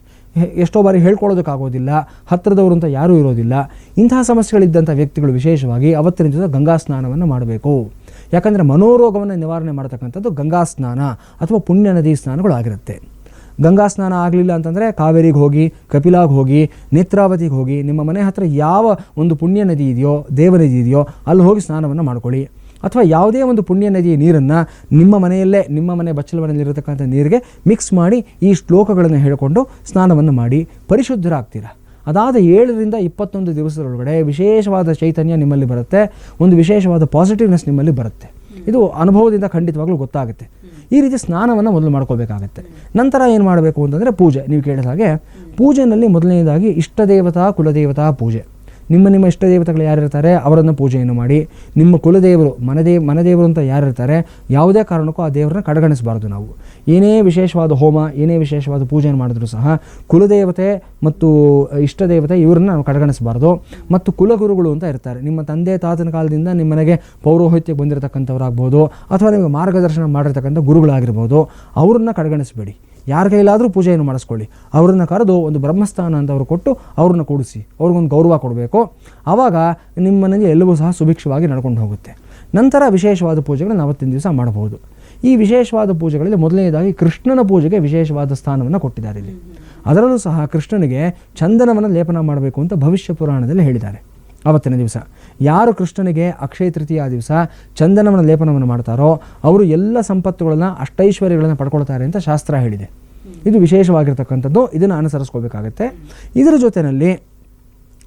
ಎಷ್ಟೋ ಬಾರಿ ಹೇಳ್ಕೊಳ್ಳೋದಕ್ಕಾಗೋದಿಲ್ಲ, ಹತ್ತಿರದವರು ಅಂತ ಯಾರೂ ಇರೋದಿಲ್ಲ. ಇಂತಹ ಸಮಸ್ಯೆಗಳಿದ್ದಂಥ ವ್ಯಕ್ತಿಗಳು ವಿಶೇಷವಾಗಿ ಅವತ್ತಿನ ದಿವಸ ಗಂಗಾ ಸ್ನಾನವನ್ನು ಮಾಡಬೇಕು. ಯಾಕಂದರೆ ಮನೋರೋಗವನ್ನು ನಿವಾರಣೆ ಮಾಡತಕ್ಕಂಥದ್ದು ಗಂಗಾ ಸ್ನಾನ ಅಥವಾ ಪುಣ್ಯ ನದಿ ಸ್ನಾನಗಳಾಗಿರುತ್ತೆ. ಗಂಗಾ ಸ್ನಾನ ಆಗಲಿಲ್ಲ ಅಂತಂದರೆ ಕಾವೇರಿಗೆ ಹೋಗಿ, ಕಪಿಲಾಗೆ ಹೋಗಿ, ನೇತ್ರಾವತಿಗೆ ಹೋಗಿ, ನಿಮ್ಮ ಮನೆ ಹತ್ತಿರ ಯಾವ ಒಂದು ಪುಣ್ಯ ನದಿ ಇದೆಯೋ, ದೇವನದಿ ಇದೆಯೋ ಅಲ್ಲಿ ಹೋಗಿ ಸ್ನಾನವನ್ನು ಮಾಡ್ಕೊಳ್ಳಿ. ಅಥವಾ ಯಾವುದೇ ಒಂದು ಪುಣ್ಯ ನದಿಯ ನೀರನ್ನು ನಿಮ್ಮ ಮನೆಯಲ್ಲೇ, ನಿಮ್ಮ ಮನೆ ಬಚ್ಚಲಮನೆಯಲ್ಲಿರತಕ್ಕಂಥ ನೀರಿಗೆ ಮಿಕ್ಸ್ ಮಾಡಿ ಈ ಶ್ಲೋಕಗಳನ್ನು ಹೇಳಿಕೊಂಡು ಸ್ನಾನವನ್ನು ಮಾಡಿ ಪರಿಶುದ್ಧರಾಗ್ತೀರ. ಅದಾದ 7ರಿಂದ 21 ದಿವಸದೊಳಗಡೆ ವಿಶೇಷವಾದ ಚೈತನ್ಯ ನಿಮ್ಮಲ್ಲಿ ಬರುತ್ತೆ, ಒಂದು ವಿಶೇಷವಾದ ಪಾಸಿಟಿವ್ನೆಸ್ ನಿಮ್ಮಲ್ಲಿ ಬರುತ್ತೆ. ಇದು ಅನುಭವದಿಂದ ಖಂಡಿತವಾಗ್ಲೂ ಗೊತ್ತಾಗುತ್ತೆ. ಈ ರೀತಿ ಸ್ನಾನವನ್ನು ಮೊದಲು ಮಾಡ್ಕೋಬೇಕಾಗತ್ತೆ. ನಂತರ ಏನು ಮಾಡಬೇಕು ಅಂತಂದರೆ ಪೂಜೆ. ನೀವು ಕೇಳಿದ ಹಾಗೆ ಪೂಜೆಯಲ್ಲಿ ಮೊದಲನೇದಾಗಿ ಇಷ್ಟದೇವತಾ ಕುಲದೇವತಾ ಪೂಜೆ. ನಿಮ್ಮ ಇಷ್ಟ ದೇವತೆಗಳು ಯಾರಿರ್ತಾರೆ ಅವರನ್ನು ಪೂಜೆಯನ್ನು ಮಾಡಿ, ನಿಮ್ಮ ಕುಲದೇವರು ಮನೆದೇವರು ಅಂತ ಯಾರಿರ್ತಾರೆ ಯಾವುದೇ ಕಾರಣಕ್ಕೂ ಆ ದೇವರನ್ನ ಕಡೆಗಣಿಸಬಾರ್ದು. ನಾವು ಏನೇ ವಿಶೇಷವಾದ ಹೋಮ, ಏನೇ ವಿಶೇಷವಾದ ಪೂಜೆಯನ್ನು ಮಾಡಿದ್ರೂ ಸಹ ಕುಲದೇವತೆ ಮತ್ತು ಇಷ್ಟ ದೇವತೆ ಇವರನ್ನ ನಾವು ಕಡೆಗಣಿಸಬಾರ್ದು. ಮತ್ತು ಕುಲಗುರುಗಳು ಅಂತ ಇರ್ತಾರೆ, ನಿಮ್ಮ ತಂದೆ ತಾತನ ಕಾಲದಿಂದ ನಿಮ್ಮ ಮನೆಗೆ ಪೌರೋಹಿತ್ಯಕ್ಕೆ ಬಂದಿರತಕ್ಕಂಥವ್ರಾಗ್ಬೋದು ಅಥವಾ ನಿಮಗೆ ಮಾರ್ಗದರ್ಶನ ಮಾಡಿರ್ತಕ್ಕಂಥ ಗುರುಗಳಾಗಿರ್ಬೋದು, ಅವ್ರನ್ನ ಕಡೆಗಣಿಸಬೇಡಿ. ಯಾರ ಕೈಲಾದರೂ ಪೂಜೆಯನ್ನು ಮಾಡಿಸ್ಕೊಳ್ಳಿ. ಅವರನ್ನು ಕರೆದು ಒಂದು ಬ್ರಹ್ಮಸ್ಥಾನ ಅಂತ ಅವರು ಕೊಟ್ಟು ಅವ್ರನ್ನ ಕೂಡಿಸಿ ಅವ್ರಿಗೊಂದು ಗೌರವ ಕೊಡಬೇಕು. ಆವಾಗ ನಿಮ್ಮ ಮನೆಗೆ ಎಲ್ಲವೂ ಸಹ ಸುಭಿಕ್ಷವಾಗಿ ನಡ್ಕೊಂಡು ಹೋಗುತ್ತೆ. ನಂತರ ವಿಶೇಷವಾದ ಪೂಜೆಗಳನ್ನು ಅವತ್ತಿನ ದಿವಸ ಮಾಡಬಹುದು. ಈ ವಿಶೇಷವಾದ ಪೂಜೆಗಳಲ್ಲಿ ಮೊದಲನೇದಾಗಿ ಕೃಷ್ಣನ ಪೂಜೆಗೆ ವಿಶೇಷವಾದ ಸ್ಥಾನವನ್ನು ಕೊಟ್ಟಿದ್ದಾರೆ ಇಲ್ಲಿ. ಅದರಲ್ಲೂ ಸಹ ಕೃಷ್ಣನಿಗೆ ಚಂದನವನ್ನು ಲೇಪನ ಮಾಡಬೇಕು ಅಂತ ಭವಿಷ್ಯ ಪುರಾಣದಲ್ಲಿ ಹೇಳಿದ್ದಾರೆ. ಆವತ್ತಿನ ದಿವಸ ಯಾರು ಕೃಷ್ಣನಿಗೆ ಅಕ್ಷಯ ತೃತೀಯ ದಿವಸ ಚಂದನವನ್ನು ಲೇಪನವನ್ನು ಮಾಡ್ತಾರೋ ಅವರು ಎಲ್ಲ ಸಂಪತ್ತುಗಳನ್ನು, ಅಷ್ಟೈಶ್ವರ್ಯಗಳನ್ನು ಪಡ್ಕೊಳ್ತಾರೆ ಅಂತ ಶಾಸ್ತ್ರ ಹೇಳಿದೆ. ಇದು ವಿಶೇಷವಾಗಿರ್ತಕ್ಕಂಥದ್ದು, ಇದನ್ನು ಅನುಸರಿಸ್ಕೋಬೇಕಾಗತ್ತೆ. ಇದರ ಜೊತೆಯಲ್ಲಿ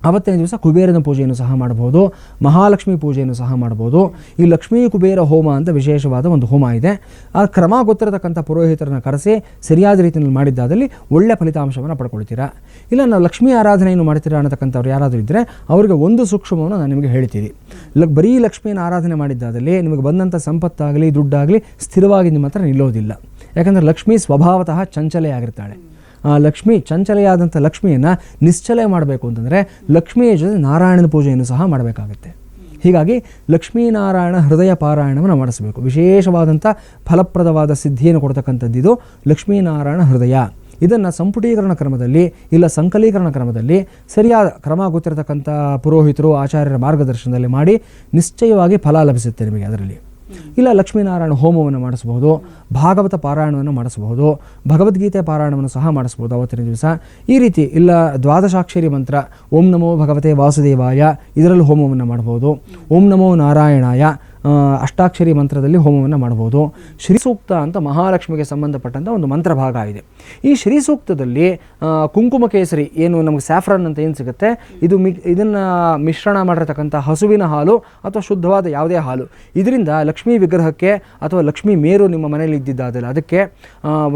ಅವತ್ತಿನ ದಿವಸ ಕುಬೇರನ ಪೂಜೆಯನ್ನು ಸಹ ಮಾಡಬಹುದು, ಮಹಾಲಕ್ಷ್ಮಿ ಪೂಜೆಯನ್ನು ಸಹ ಮಾಡಬಹುದು. ಈ ಲಕ್ಷ್ಮೀ ಕುಬೇರ ಹೋಮ ಅಂತ ವಿಶೇಷವಾದ ಒಂದು ಹೋಮ ಇದೆ. ಆ ಕ್ರಮ ಗೊತ್ತಿರತಕ್ಕಂಥ ಪುರೋಹಿತರನ್ನು ಕರೆಸಿ ಸರಿಯಾದ ರೀತಿಯಲ್ಲಿ ಮಾಡಿದ್ದಾದಲ್ಲಿ ಒಳ್ಳೆಯ ಫಲಿತಾಂಶವನ್ನು ಪಡ್ಕೊಳ್ತೀರಾ. ಇಲ್ಲ ನಾವು ಲಕ್ಷ್ಮೀ ಆರಾಧನೆಯನ್ನು ಮಾಡ್ತೀರಾ ಅನ್ನತಕ್ಕಂಥವ್ರು ಯಾರಾದರೂ ಇದ್ದರೆ ಅವರಿಗೆ ಒಂದು ಸೂಕ್ಷ್ಮವನ್ನು ನಾನು ನಿಮಗೆ ಹೇಳ್ತೀನಿ. ಬರೀ ಲಕ್ಷ್ಮಿಯನ್ನು ಆರಾಧನೆ ಮಾಡಿದ್ದಾದಲ್ಲಿ ನಿಮಗೆ ಬಂದಂಥ ಸಂಪತ್ತಾಗಲಿ ದುಡ್ಡಾಗಲಿ ಸ್ಥಿರವಾಗಿ ನಿಮ್ಮ ಹತ್ರ ನಿಲ್ಲೋದಿಲ್ಲ. ಯಾಕಂದರೆ ಲಕ್ಷ್ಮೀ ಸ್ವಭಾವತಃ ಚಂಚಲೆಯಾಗಿರ್ತಾಳೆ. ಆ ಲಕ್ಷ್ಮಿ, ಚಂಚಲೆಯಾದಂಥ ಲಕ್ಷ್ಮಿಯನ್ನು ನಿಶ್ಚಲೆ ಮಾಡಬೇಕು ಅಂತಂದರೆ ಲಕ್ಷ್ಮಿಯ ಜೊತೆ ನಾರಾಯಣನ ಪೂಜೆಯನ್ನು ಸಹ ಮಾಡಬೇಕಾಗುತ್ತೆ. ಹೀಗಾಗಿ ಲಕ್ಷ್ಮೀನಾರಾಯಣ ಹೃದಯ ಪಾರಾಯಣವನ್ನು ಮಾಡಿಸಬೇಕು. ವಿಶೇಷವಾದಂಥ ಫಲಪ್ರದವಾದ ಸಿದ್ಧಿಯನ್ನು ಕೊಡ್ತಕ್ಕಂಥದ್ದು ಇದು ಲಕ್ಷ್ಮೀನಾರಾಯಣ ಹೃದಯ. ಇದನ್ನು ಸಂಪುಟೀಕರಣ ಕ್ರಮದಲ್ಲಿ ಇಲ್ಲ ಸಂಕಲೀಕರಣ ಕ್ರಮದಲ್ಲಿ ಸರಿಯಾದ ಕ್ರಮ ಗೊತ್ತಿರತಕ್ಕಂಥ ಪುರೋಹಿತರು, ಆಚಾರ್ಯರ ಮಾರ್ಗದರ್ಶನದಲ್ಲಿ ಮಾಡಿ ನಿಶ್ಚಯವಾಗಿ ಫಲ ಲಭಿಸುತ್ತೆ ನಿಮಗೆ ಅದರಲ್ಲಿ. ಇಲ್ಲ ಲಕ್ಷ್ಮೀನಾರಾಯಣ ಹೋಮವನ್ನು ಮಾಡಿಸಬಹುದು, ಭಾಗವತ ಪಾರಾಯಣವನ್ನು ಮಾಡಿಸಬಹುದು, ಭಗವದ್ಗೀತೆ ಪಾರಾಯಣವನ್ನು ಸಹ ಮಾಡಿಸಬಹುದು ಅವತ್ತಿನ ದಿವಸ. ಈ ರೀತಿ ಇಲ್ಲ ದ್ವಾದಶಾಕ್ಷರಿ ಮಂತ್ರ ಓಂ ನಮೋ ಭಗವತೆ ವಾಸುದೇವಾಯ ಇದರಲ್ಲಿ ಹೋಮವನ್ನು ಮಾಡಬಹುದು. ಓಂ ನಮೋ ನಾರಾಯಣಾಯ ಅಷ್ಟಾಕ್ಷರಿ ಮಂತ್ರದಲ್ಲಿ ಹೋಮವನ್ನು ಮಾಡಬಹುದು. ಶ್ರೀ ಸೂಕ್ತ ಅಂತ ಮಹಾಲಕ್ಷ್ಮಿಗೆ ಸಂಬಂಧಪಟ್ಟಂಥ ಒಂದು ಮಂತ್ರ ಭಾಗ ಇದೆ. ಈ ಶ್ರೀ ಸೂಕ್ತದಲ್ಲಿ ಕುಂಕುಮ ಕೇಸರಿ ಏನು ನಮಗೆ ಸ್ಯಾಫ್ರನ್ ಅಂತ ಏನು ಸಿಗುತ್ತೆ, ಇದನ್ನು ಮಿಶ್ರಣ ಮಾಡಿರ್ತಕ್ಕಂಥ ಹಸುವಿನ ಹಾಲು ಅಥವಾ ಶುದ್ಧವಾದ ಯಾವುದೇ ಹಾಲು, ಇದರಿಂದ ಲಕ್ಷ್ಮೀ ವಿಗ್ರಹಕ್ಕೆ ಅಥವಾ ಲಕ್ಷ್ಮೀ ಮೇರು ನಿಮ್ಮ ಮನೆಯಲ್ಲಿ ಇದ್ದಿದ್ದಾದಲ್ಲಿ ಅದಕ್ಕೆ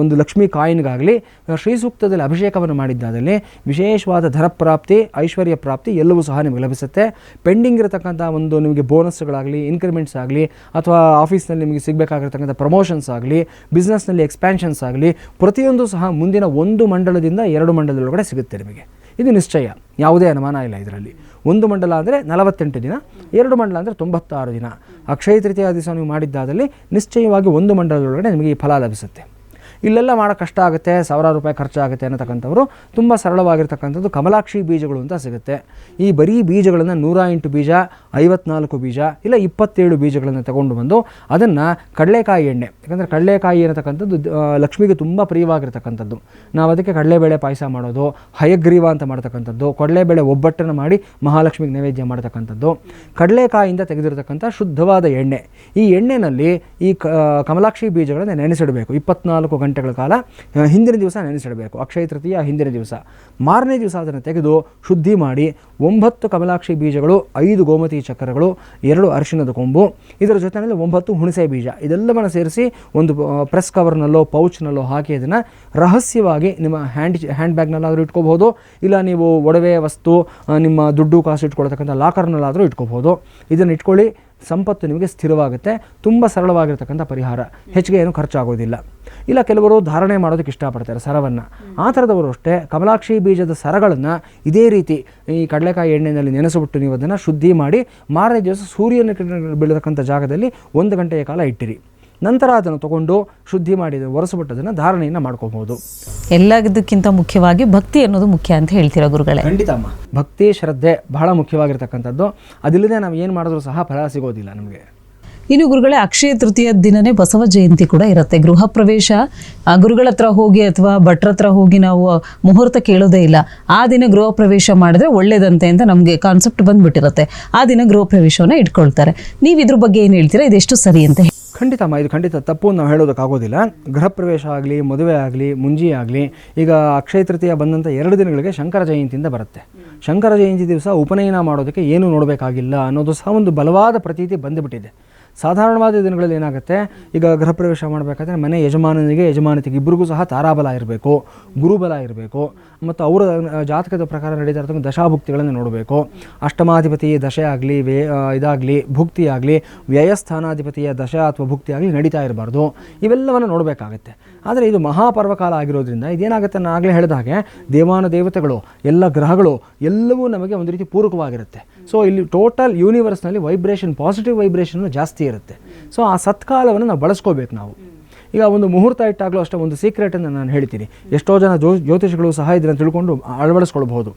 ಒಂದು ಲಕ್ಷ್ಮೀ ಕಾಯಿನ್ಗಾಗಲಿ ಶ್ರೀ ಸೂಕ್ತದಲ್ಲಿ ಅಭಿಷೇಕವನ್ನು ಮಾಡಿದ್ದಾದಲ್ಲಿ ವಿಶೇಷವಾದ ಧನಪ್ರಾಪ್ತಿ, ಐಶ್ವರ್ಯ ಪ್ರಾಪ್ತಿ ಎಲ್ಲವೂ ಸಹ ನಿಮಗೆ ಲಭಿಸುತ್ತೆ. ಪೆಂಡಿಂಗ್ ಇರತಕ್ಕಂಥ ಒಂದು ನಿಮಗೆ ಬೋನಸ್ಗಳಾಗಲಿ, ಇನ್ಕ್ರಿಮೆಂಟ್ಸ್ ಆಗಲಿ ಅಥವಾ ಆಫೀಸ್ನಲ್ಲಿ ನಿಮಗೆ ಸಿಗಬೇಕಾಗಿರ್ತಕ್ಕಂಥ ಪ್ರಮೋಷನ್ಸ್ ಆಗಲಿ, ಬಿಸ್ನೆಸ್ನಲ್ಲಿ ಎಕ್ಸ್ಪ್ಯಾನ್ಷನ್ಸ್ ಆಗಲಿ, ಪ್ರತಿಯೊಂದು ಸಹ ಮುಂದಿನ 1 ಮಂಡಲದಿಂದ 2 ಮಂಡಲದೊಳಗಡೆ ಸಿಗುತ್ತೆ ನಿಮಗೆ. ಇದು ನಿಶ್ಚಯ, ಯಾವುದೇ ಅನುಮಾನ ಇಲ್ಲ ಇದರಲ್ಲಿ. 1 ಮಂಡಲ ಅಂದರೆ 48 ದಿನ, 2 ಮಂಡಲ ಅಂದರೆ 96 ದಿನ. ಅಕ್ಷಯ ತೃತೀಯ ದಿವಸ ನೀವು ಮಾಡಿದ್ದಾದಲ್ಲಿ ನಿಶ್ಚಯವಾಗಿ 1 ಮಂಡಲದೊಳಗಡೆ ನಿಮಗೆ ಈ ಫಲ ಲಭಿಸುತ್ತೆ. ಇಲ್ಲೆಲ್ಲ ಮಾಡೋ ಕಷ್ಟ ಆಗುತ್ತೆ, ಸಾವಿರಾರು ರೂಪಾಯಿ ಖರ್ಚಾಗುತ್ತೆ ಅನ್ನತಕ್ಕಂಥವ್ರು ತುಂಬ ಸರಳವಾಗಿರ್ತಕ್ಕಂಥದ್ದು ಕಮಲಾಕ್ಷಿ ಬೀಜಗಳು ಅಂತ ಸಿಗುತ್ತೆ. ಈ ಬರೀ ಬೀಜಗಳನ್ನು 108 ಬೀಜ, 54 ಬೀಜ ಇಲ್ಲ 27 ಬೀಜಗಳನ್ನು ತಗೊಂಡು ಬಂದು ಅದನ್ನು ಕಡಲೆಕಾಯಿ ಎಣ್ಣೆ, ಯಾಕಂದರೆ ಕಡಲೆಕಾಯಿ ಅನ್ನತಕ್ಕಂಥದ್ದು ಲಕ್ಷ್ಮಿಗೆ ತುಂಬ ಪ್ರಿಯವಾಗಿರ್ತಕ್ಕಂಥದ್ದು. ನಾವು ಅದಕ್ಕೆ ಕಡಲೆಬೇಳೆ ಪಾಯಸ ಮಾಡೋದು, ಹಯಗ್ರೀವ ಅಂತ ಮಾಡ್ತಕ್ಕಂಥದ್ದು, ಕಡಲೆಬೇಳೆ ಒಬ್ಬಟ್ಟನ್ನು ಮಾಡಿ ಮಹಾಲಕ್ಷ್ಮಿಗೆ ನೈವೇದ್ಯ ಮಾಡ್ತಕ್ಕಂಥದ್ದು, ಕಡಲೆಕಾಯಿಯಿಂದ ತೆಗೆದಿರತಕ್ಕಂಥ ಶುದ್ಧವಾದ ಎಣ್ಣೆ. ಈ ಎಣ್ಣೆಯಲ್ಲಿ ಈ ಕಮಲಾಕ್ಷಿ ಬೀಜಗಳನ್ನು ನೆನೆಸಿಡಬೇಕು 24 ಗಂಟೆ ಗಂಟೆಗಳ ಕಾಲ ಹಿಂದಿನ ದಿವಸ ನೆನೆಸಿಡಬೇಕು. ಅಕ್ಷಯ ತೃತೀಯ ಹಿಂದಿನ ದಿವಸ. ಮಾರನೇ ದಿವಸ ಅದನ್ನು ತೆಗೆದು ಶುದ್ಧಿ ಮಾಡಿ 9 ಕಮಲಾಕ್ಷಿ ಬೀಜಗಳು, 5 ಗೋಮತಿ ಚಕ್ರಗಳು, 2 ಅರಿಶಿಣದ ಕೊಂಬು, ಇದರ ಜೊತೆಯಲ್ಲಿ 9 ಹುಣಸೆ ಬೀಜ ಇದೆಲ್ಲವನ್ನು ಸೇರಿಸಿ ಒಂದು ಪ್ರೆಸ್ ಕವರ್ನಲ್ಲೋ ಪೌಚ್ನಲ್ಲೋ ಹಾಕಿ ಅದನ್ನು ರಹಸ್ಯವಾಗಿ ನಿಮ್ಮ ಹ್ಯಾಂಡ್ ಬ್ಯಾಗ್ನಲ್ಲಾದರೂ ಇಟ್ಕೋಬಹುದು, ಇಲ್ಲ ನೀವು ಒಡವೆ ವಸ್ತು ನಿಮ್ಮ ದುಡ್ಡು ಕಾಸು ಇಟ್ಕೊಳ್ತಕ್ಕಂಥ ಲಾಕರ್ನಲ್ಲಾದರೂ ಇಟ್ಕೋಬಹುದು. ಇದನ್ನು ಇಟ್ಕೊಳ್ಳಿ, ಸಂಪತ್ತು ನಿಮಗೆ ಸ್ಥಿರವಾಗುತ್ತೆ. ತುಂಬ ಸರಳವಾಗಿರ್ತಕ್ಕಂಥ ಪರಿಹಾರ, ಹೆಚ್ಚಿಗೆ ಏನು ಖರ್ಚಾಗೋದಿಲ್ಲ. ಇಲ್ಲ ಕೆಲವರು ಧಾರಣೆ ಮಾಡೋದಕ್ಕೆ ಇಷ್ಟಪಡ್ತಾರೆ ಸರವನ್ನು, ಆ ಥರದವರು ಅಷ್ಟೇ ಕಮಲಾಕ್ಷಿ ಬೀಜದ ಸರಗಳನ್ನು ಇದೇ ರೀತಿ ಈ ಕಡಲೆಕಾಯಿ ಎಣ್ಣೆಯಲ್ಲಿ ನೆನೆಸಿಬಿಟ್ಟು ನೀವು ಅದನ್ನು ಶುದ್ಧಿ ಮಾಡಿ ಮಾರನೇ ದಿವಸ ಸೂರ್ಯನ ಬೀಳತಕ್ಕಂಥ ಜಾಗದಲ್ಲಿ 1 ಗಂಟೆಯ ಕಾಲ ಇಟ್ಟಿರಿ. ನಂತರ ಅದನ್ನು ತಗೊಂಡು ಶುದ್ಧಿ ಮಾಡಿ ಒರೆಸ್ಬಿಟ್ಟು ಅದನ್ನು ಧಾರಣೆಯನ್ನು ಮಾಡ್ಕೋಬಹುದು. ಎಲ್ಲದಕ್ಕಿಂತ ಮುಖ್ಯವಾಗಿ ಭಕ್ತಿ ಅನ್ನೋದು ಮುಖ್ಯ ಅಂತ ಹೇಳ್ತೀರಾ ಗುರುಗಳೇ? ಖಂಡಿತ ಅಮ್ಮ, ಭಕ್ತಿ ಶ್ರದ್ಧೆ ಬಹಳ ಮುಖ್ಯವಾಗಿರ್ತಕ್ಕಂಥದ್ದು. ಅದಿಲ್ಲದೆ ನಾವು ಏನು ಮಾಡಿದ್ರೂ ಸಹ ಫಲ ಸಿಗೋದಿಲ್ಲ ನಮಗೆ. ಇನ್ನು ಗುರುಗಳೇ, ಅಕ್ಷಯ ತೃತೀಯ ದಿನನೇ ಬಸವ ಜಯಂತಿ ಕೂಡ ಇರುತ್ತೆ. ಗೃಹ ಪ್ರವೇಶ ಗುರುಗಳ ಹತ್ರ ಹೋಗಿ ಅಥವಾ ಭಟ್ರ ಹತ್ರ ಹೋಗಿ ನಾವು ಮುಹೂರ್ತ ಕೇಳೋದೇ ಇಲ್ಲ. ಆ ದಿನ ಗೃಹ ಪ್ರವೇಶ ಮಾಡಿದ್ರೆ ಒಳ್ಳೇದಂತೆ ಅಂತ ನಮಗೆ ಕಾನ್ಸೆಪ್ಟ್ ಬಂದ್ಬಿಟ್ಟಿರುತ್ತೆ. ಆ ದಿನ ಗೃಹ ಪ್ರವೇಶವನ್ನು ಇಟ್ಕೊಳ್ತಾರೆ. ನೀವು ಇದ್ರ ಬಗ್ಗೆ ಏನು ಹೇಳ್ತೀರಾ? ಇದೆಷ್ಟು ಸರಿ ಅಂತ? ಖಂಡಿತ ಅಮ್ಮ, ಇದು ಖಂಡಿತ ತಪ್ಪು ನಾವು ಹೇಳೋದಕ್ಕಾಗೋದಿಲ್ಲ. ಗೃಹ ಪ್ರವೇಶ ಆಗಲಿ, ಮದುವೆ ಆಗಲಿ, ಮುಂಜಿ ಆಗಲಿ, ಈಗ ಅಕ್ಷಯ ತೃತೀಯ ಬಂದಂಥ 2 ದಿನಗಳಿಗೆ ಶಂಕರ ಜಯಂತಿಯಿಂದ ಬರುತ್ತೆ. ಶಂಕರ ಜಯಂತಿ ದಿವಸ ಉಪನಯನ ಮಾಡೋದಕ್ಕೆ ಏನೂ ನೋಡಬೇಕಾಗಿಲ್ಲ ಅನ್ನೋದು ಸಹ ಒಂದು ಬಲವಾದ ಪ್ರತೀತಿ ಬಂದುಬಿಟ್ಟಿದೆ. ಸಾಧಾರಣವಾದ ದಿನಗಳಲ್ಲಿ ಏನಾಗುತ್ತೆ, ಈಗ ಗೃಹ ಪ್ರವೇಶ ಮಾಡಬೇಕಾದ್ರೆ ಮನೆ ಯಜಮಾನನಿಗೆ ಯಜಮಾನತಿಗೆ ಇಬ್ಬರಿಗೂ ಸಹ ತಾರಾಬಲ ಇರಬೇಕು, ಗುರುಬಲ ಇರಬೇಕು, ಮತ್ತು ಅವರ ಜಾತಕದ ಪ್ರಕಾರ ನಡೀತಾ ಇರತಕ್ಕಂಥ ದಶಾಭುಕ್ತಿಗಳನ್ನು ನೋಡಬೇಕು. ಅಷ್ಟಮಾಧಿಪತಿ ದಶೆ ಆಗಲಿ ಇದಾಗಲಿ ಭುಕ್ತಿ ಆಗಲಿ, ವ್ಯಯಸ್ಥಾನಾಧಿಪತಿಯ ದಶ ಅಥವಾ ಭುಕ್ತಿ ಆಗಲಿ ನಡೀತಾ ಇರಬಾರ್ದು. ಇವೆಲ್ಲವನ್ನು ನೋಡಬೇಕಾಗತ್ತೆ. ಆದರೆ ಇದು ಮಹಾಪರ್ವಕಾಲ ಆಗಿರೋದ್ರಿಂದ ಇದೇನಾಗುತ್ತೆ, ನಾನು ಆಗಲೇ ಹೇಳಿದ ಹಾಗೆ ದೇವಾನು ದೇವತೆಗಳು, ಎಲ್ಲ ಗ್ರಹಗಳು ಎಲ್ಲವೂ ನಮಗೆ ಒಂದು ರೀತಿ ಪೂರಕವಾಗಿರುತ್ತೆ. ಸೊ ಇಲ್ಲಿ ಟೋಟಲ್ ಯೂನಿವರ್ಸ್ನಲ್ಲಿ ವೈಬ್ರೇಷನ್, ಪಾಸಿಟಿವ್ ವೈಬ್ರೇಷನ್ ಜಾಸ್ತಿ ಇರುತ್ತೆ. ಸೊ ಆ ಸತ್ಕಾಲವನ್ನು ನಾವು ಬಳಸ್ಕೋಬೇಕು. ನಾವು ಈಗ ಒಂದು ಮುಹೂರ್ತ ಇಟ್ಟಾಗಲೂ ಅಷ್ಟೇ ಒಂದು ಸೀಕ್ರೆಟನ್ನು ನಾನು ಹೇಳ್ತೀನಿ. ಎಷ್ಟೋ ಜನ ಜ್ಯೋತಿಷಿಗಳು ಸಹ ಇದನ್ನು ತಿಳ್ಕೊಂಡು ಅಳವಡಿಸ್ಕೊಳ್ಬಹುದು.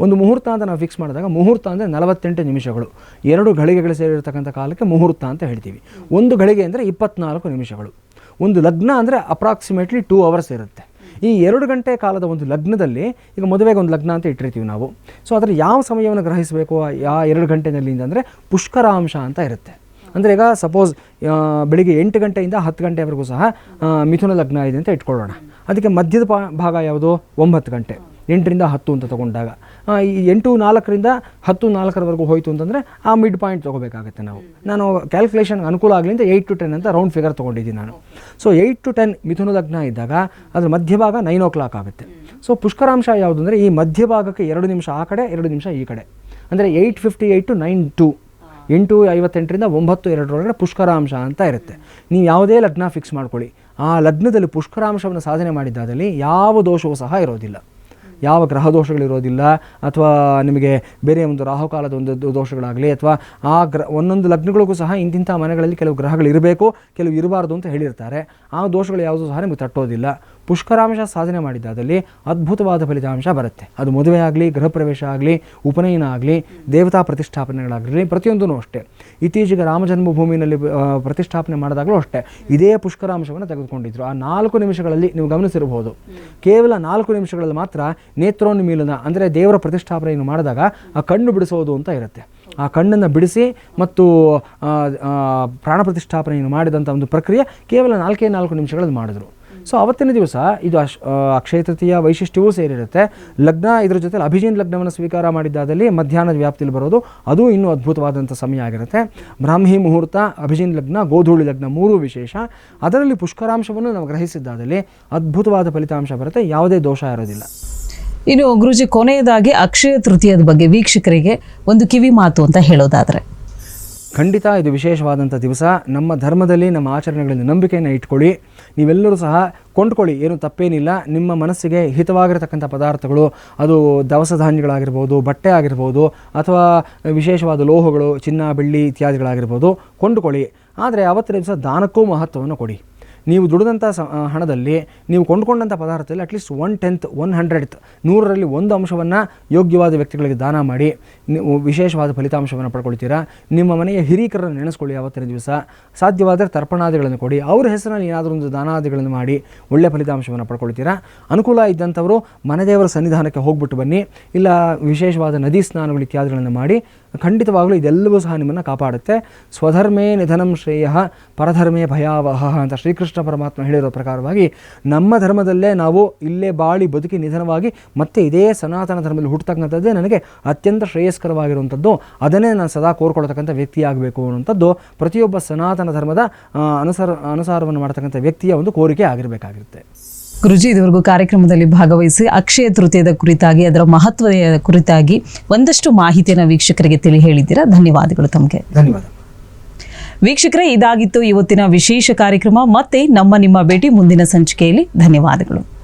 ಒಂದು ಮುಹೂರ್ತ ಅಂತ ನಾವು ಫಿಕ್ಸ್ ಮಾಡಿದಾಗ, ಮುಹೂರ್ತ ಅಂದರೆ 48 ನಿಮಿಷಗಳು, 2 ಘಳಿಗೆಗಳು ಸೇರಿರ್ತಕ್ಕಂಥ ಕಾಲಕ್ಕೆ ಮುಹೂರ್ತ ಅಂತ ಹೇಳ್ತೀವಿ. 1 ಘಳಿಗೆ ಅಂದರೆ 24 ನಿಮಿಷಗಳು. ಒಂದು ಲಗ್ನ ಅಂದರೆ ಅಪ್ರಾಕ್ಸಿಮೇಟ್ಲಿ 2 ಅವರ್ಸ್ ಇರುತ್ತೆ. ಈ 2 ಗಂಟೆ ಕಾಲದ ಒಂದು ಲಗ್ನದಲ್ಲಿ, ಈಗ ಮದುವೆಗೆ ಒಂದು ಲಗ್ನ ಅಂತ ಇಟ್ಟಿರ್ತೀವಿ ನಾವು. ಸೊ ಅದರ ಯಾವ ಸಮಯವನ್ನು ಗ್ರಹಿಸಬೇಕು ಆ 2 ಗಂಟೆಯಲ್ಲಿ ಅಂದರೆ ಪುಷ್ಕರಾಂಶ ಅಂತ ಇರುತ್ತೆ. ಅಂದರೆ ಈಗ ಸಪೋಸ್ ಬೆಳಿಗ್ಗೆ 8 ಗಂಟೆಯಿಂದ 10 ಗಂಟೆವರೆಗೂ ಸಹ ಮಿಥುನ ಲಗ್ನ ಇದೆ ಅಂತ ಇಟ್ಕೊಳ್ಳೋಣ. ಅದಕ್ಕೆ ಮಧ್ಯದ ಭಾಗ ಯಾವುದು? 9 ಗಂಟೆ. 8ರಿಂದ 10 ಅಂತ ತೊಗೊಂಡಾಗ ಈ 8:04ರಿಂದ 10:04 ಹೋಯಿತು ಅಂತಂದರೆ ಆ ಮಿಡ್ ಪಾಯಿಂಟ್ ತೊಗೋಬೇಕಾಗುತ್ತೆ ನಾವು. ನಾನು ಕ್ಯಾಲ್ಕುಲೇಷನ್ ಅನುಕೂಲ ಆಗಲಿ ಅಂತ 8 to 10 ಅಂತ ರೌಂಡ್ ಫಿಗರ್ ತೊಗೊಂಡಿದ್ದೀನಿ ನಾನು. ಸೊ 8 to 10 ಮಿಥುನ ಲಗ್ನ ಇದ್ದಾಗ ಅದರ ಮಧ್ಯಭಾಗ 9 o'clock ಆಗುತ್ತೆ. ಸೊ ಪುಷ್ಕರಾಂಶ ಯಾವುದು ಅಂದರೆ ಈ ಮಧ್ಯಭಾಗಕ್ಕೆ 2 ನಿಮಿಷ ಆ ಕಡೆ, 2 ನಿಮಿಷ ಈ ಕಡೆ, ಅಂದರೆ 8:58 to 9:02, 8:58ರಿಂದ 9:02 ಪುಷ್ಕರಾಂಶ ಅಂತ ಇರುತ್ತೆ. ನೀವು ಯಾವುದೇ ಲಗ್ನ ಫಿಕ್ಸ್ ಮಾಡ್ಕೊಳ್ಳಿ, ಆ ಲಗ್ನದಲ್ಲಿ ಪುಷ್ಕರಾಂಶವನ್ನು ಸಾಧನೆ ಮಾಡಿದ್ದಾದಲ್ಲಿ ಯಾವ ದೋಷವೂ ಸಹ ಇರೋದಿಲ್ಲ. ಯಾವ ಗ್ರಹ ದೋಷಗಳಿರೋದಿಲ್ಲ, ಅಥವಾ ನಿಮಗೆ ಬೇರೆ ಒಂದು ರಾಹುಕಾಲದ ಒಂದು ದೋಷಗಳಾಗಲಿ, ಅಥವಾ ಒಂದೊಂದು ಲಗ್ನಗಳಿಗೂ ಸಹ ಇಂತಿಂಥ ಮನೆಗಳಲ್ಲಿ ಕೆಲವು ಗ್ರಹಗಳಿರಬೇಕು, ಕೆಲವು ಇರಬಾರ್ದು ಅಂತ ಹೇಳಿರ್ತಾರೆ. ಆ ದೋಷಗಳು ಯಾವುದೂ ಸಹ ನಿಮಗೆ ತಟ್ಟೋದಿಲ್ಲ. ಪುಷ್ಕರಾಂಶ ಸಾಧನೆ ಮಾಡಿದ್ದಾದಲ್ಲಿ ಅದ್ಭುತವಾದ ಫಲಿತಾಂಶ ಬರುತ್ತೆ. ಅದು ಮದುವೆ ಆಗಲಿ, ಗೃಹ ಪ್ರವೇಶ ಆಗಲಿ, ಉಪನಯನ ಆಗಲಿ, ದೇವತಾ ಪ್ರತಿಷ್ಠಾಪನೆಗಳಾಗಲಿ, ಪ್ರತಿಯೊಂದೂ ಅಷ್ಟೇ. ಇತ್ತೀಚೆಗೆ ರಾಮ ಜನ್ಮಭೂಮಿನಲ್ಲಿ ಪ್ರತಿಷ್ಠಾಪನೆ ಮಾಡಿದಾಗಲೂ ಅಷ್ಟೇ ಇದೇ ಪುಷ್ಕರಾಂಶವನ್ನು ತೆಗೆದುಕೊಂಡಿದ್ರು. ಆ 4 ನಿಮಿಷಗಳಲ್ಲಿ ನೀವು ಗಮನಿಸಿರಬಹುದು, ಕೇವಲ 4 ನಿಮಿಷಗಳಲ್ಲಿ ಮಾತ್ರ ನೇತ್ರೋನ್ಮೀಲನ ಅಂದರೆ ದೇವರ ಪ್ರತಿಷ್ಠಾಪನೆಯನ್ನು ಮಾಡಿದಾಗ ಆ ಕಣ್ಣು ಬಿಡಿಸೋದು ಅಂತ ಇರುತ್ತೆ. ಆ ಕಣ್ಣನ್ನು ಬಿಡಿಸಿ ಮತ್ತು ಪ್ರಾಣ ಪ್ರತಿಷ್ಠಾಪನೆಯನ್ನು ಮಾಡಿದಂಥ ಒಂದು ಪ್ರಕ್ರಿಯೆ ಕೇವಲ 4 ನಿಮಿಷಗಳಲ್ಲಿ ಮಾಡಿದ್ರು. ಸೊ ಅವತ್ತಿನ ದಿವಸ ಇದು ಅಕ್ಷಯ ತೃತೀಯ ವೈಶಿಷ್ಟ್ಯವೂ ಸೇರಿರುತ್ತೆ. ಲಗ್ನ ಇದರ ಜೊತೆ ಅಭಿಜಿನ್ ಲಗ್ನವನ್ನು ಸ್ವೀಕಾರ ಮಾಡಿದ್ದಾದಲ್ಲಿ ಮಧ್ಯಾಹ್ನದ ವ್ಯಾಪ್ತಿಯಲ್ಲಿ ಬರೋದು, ಅದು ಇನ್ನೂ ಅದ್ಭುತವಾದಂಥ ಸಮಯ ಆಗಿರುತ್ತೆ. ಬ್ರಾಹ್ಮಿ ಮುಹೂರ್ತ, ಅಭಿಜಿನ್ ಲಗ್ನ, ಗೋಧೂಳಿ ಲಗ್ನ 3 ವಿಶೇಷ. ಅದರಲ್ಲಿ ಪುಷ್ಕರಾಂಶವನ್ನು ನಾವು ಗ್ರಹಿಸಿದ್ದಾದಲ್ಲಿ ಅದ್ಭುತವಾದ ಫಲಿತಾಂಶ ಬರುತ್ತೆ, ಯಾವುದೇ ದೋಷ ಇರೋದಿಲ್ಲ. ಇನ್ನು ಗುರುಜಿ, ಕೊನೆಯದಾಗಿ ಅಕ್ಷಯ ತೃತೀಯದ ಬಗ್ಗೆ ವೀಕ್ಷಕರಿಗೆ ಒಂದು ಕಿವಿ ಮಾತು ಅಂತ ಹೇಳೋದಾದರೆ? ಖಂಡಿತ ಇದು ವಿಶೇಷವಾದಂಥ ದಿವಸ. ನಮ್ಮ ಧರ್ಮದಲ್ಲಿ, ನಮ್ಮ ಆಚರಣೆಗಳಲ್ಲಿ ನಂಬಿಕೆಯನ್ನು ಇಟ್ಕೊಳ್ಳಿ. ನೀವೆಲ್ಲರೂ ಸಹ ಕೊಂಡ್ಕೊಳ್ಳಿ, ಏನು ತಪ್ಪೇನಿಲ್ಲ. ನಿಮ್ಮ ಮನಸ್ಸಿಗೆ ಹಿತವಾಗಿರತಕ್ಕಂಥ ಪದಾರ್ಥಗಳು, ಅದು ದವಸ ಧಾನ್ಯಗಳಾಗಿರ್ಬೋದು, ಬಟ್ಟೆ ಆಗಿರ್ಬೋದು, ಅಥವಾ ವಿಶೇಷವಾದ ಲೋಹಗಳು, ಚಿನ್ನ ಬೆಳ್ಳಿ ಇತ್ಯಾದಿಗಳಾಗಿರ್ಬೋದು, ಕೊಂಡುಕೊಳ್ಳಿ. ಆದರೆ ಅವತ್ತಿನ ದಿವಸ ದಾನಕ್ಕೂ ಮಹತ್ವವನ್ನು ಕೊಡಿ. ನೀವು ದುಡಿದಂಥ ಹಣದಲ್ಲಿ ನೀವು ಕೊಂಡುಕೊಂಡಂಥ ಪದಾರ್ಥದಲ್ಲಿ ಅಟ್ಲೀಸ್ಟ್ 1/10, 1/100th 100ರಲ್ಲಿ 1 ಅಂಶವನ್ನು ಯೋಗ್ಯವಾದ ವ್ಯಕ್ತಿಗಳಿಗೆ ದಾನ ಮಾಡಿ ನೀವು ವಿಶೇಷವಾದ ಫಲಿತಾಂಶವನ್ನು ಪಡ್ಕೊಳ್ತೀರಾ. ನಿಮ್ಮ ಮನೆಯ ಹಿರೀಕರನ್ನು ನೆನೆಸ್ಕೊಳ್ಳಿ. ಅವತ್ತಿನ ದಿವಸ ಸಾಧ್ಯವಾದರೆ ತರ್ಪಣಾದಿಗಳನ್ನು ಕೊಡಿ. ಅವ್ರ ಹೆಸರಲ್ಲಿ ಏನಾದರೂ ಒಂದು ದಾನಾದಿಗಳನ್ನು ಮಾಡಿ ಒಳ್ಳೆಯ ಫಲಿತಾಂಶವನ್ನು ಪಡ್ಕೊಳ್ತೀರಾ. ಅನುಕೂಲ ಇದ್ದಂಥವರು ಮನೆದೇವರ ಸನ್ನಿಧಾನಕ್ಕೆ ಹೋಗ್ಬಿಟ್ಟು ಬನ್ನಿ, ಇಲ್ಲ ವಿಶೇಷವಾದ ನದಿ ಸ್ನಾನಗಳು ಇತ್ಯಾದಿಗಳನ್ನು ಮಾಡಿ ಖಂಡಿತವಾಗಲೂ ಇದೆಲ್ಲವೂ ಸಹ ನಿಮ್ಮನ್ನು ಕಾಪಾಡುತ್ತೆ. ಸ್ವಧರ್ಮೇ ನಿಧನಂ ಶ್ರೇಯ ಪರಧರ್ಮೇ ಭಯಾವಹ ಅಂತ ಶ್ರೀಕೃಷ್ಣ ಪರಮಾತ್ಮ ಹೇಳಿರೋ ಪ್ರಕಾರವಾಗಿ ನಮ್ಮ ಧರ್ಮದಲ್ಲೇ ನಾವು ಇಲ್ಲೇ ಬಾಳಿ ಬದುಕಿ ನಿಧನವಾಗಿ ಮತ್ತೆ ಇದೇ ಸನಾತನ ಧರ್ಮದಲ್ಲಿ ಹುಟ್ಟತಕ್ಕಂಥದ್ದೇ ನನಗೆ ಅತ್ಯಂತ ಶ್ರೇಯಸ್ಕರವಾಗಿರುವಂಥದ್ದು. ಅದನ್ನೇ ನಾನು ಸದಾ ಕೋರ್ಕೊಳ್ತಕ್ಕಂಥ ವ್ಯಕ್ತಿಯಾಗಬೇಕು ಅನ್ನುವಂಥದ್ದು ಪ್ರತಿಯೊಬ್ಬ ಸನಾತನ ಧರ್ಮದ ಅನುಸಾರವನ್ನು ಮಾಡ್ತಕ್ಕಂಥ ವ್ಯಕ್ತಿಯ ಒಂದು ಕೋರಿಕೆ ಆಗಿರಬೇಕಾಗಿರುತ್ತೆ. ಗುರುಜಿ, ಇದುವರೆಗೂ ಕಾರ್ಯಕ್ರಮದಲ್ಲಿ ಭಾಗವಹಿಸಿ ಅಕ್ಷಯ ತೃತೀಯದ ಕುರಿತಾಗಿ, ಅದರ ಮಹತ್ವದ ಕುರಿತಾಗಿ ಒಂದಷ್ಟು ಮಾಹಿತಿಯನ್ನು ವೀಕ್ಷಕರಿಗೆ ತಿಳಿ ಹೇಳಿದ್ದೀರಾ. ಧನ್ಯವಾದಗಳು ತಮಗೆ. ಧನ್ಯವಾದ ವೀಕ್ಷಕರೇ, ಇದಾಗಿತ್ತು ಇವತ್ತಿನ ವಿಶೇಷ ಕಾರ್ಯಕ್ರಮ. ಮತ್ತೆ ನಿಮ್ಮ ಭೇಟಿ ಮುಂದಿನ ಸಂಚಿಕೆಯಲ್ಲಿ. ಧನ್ಯವಾದಗಳು.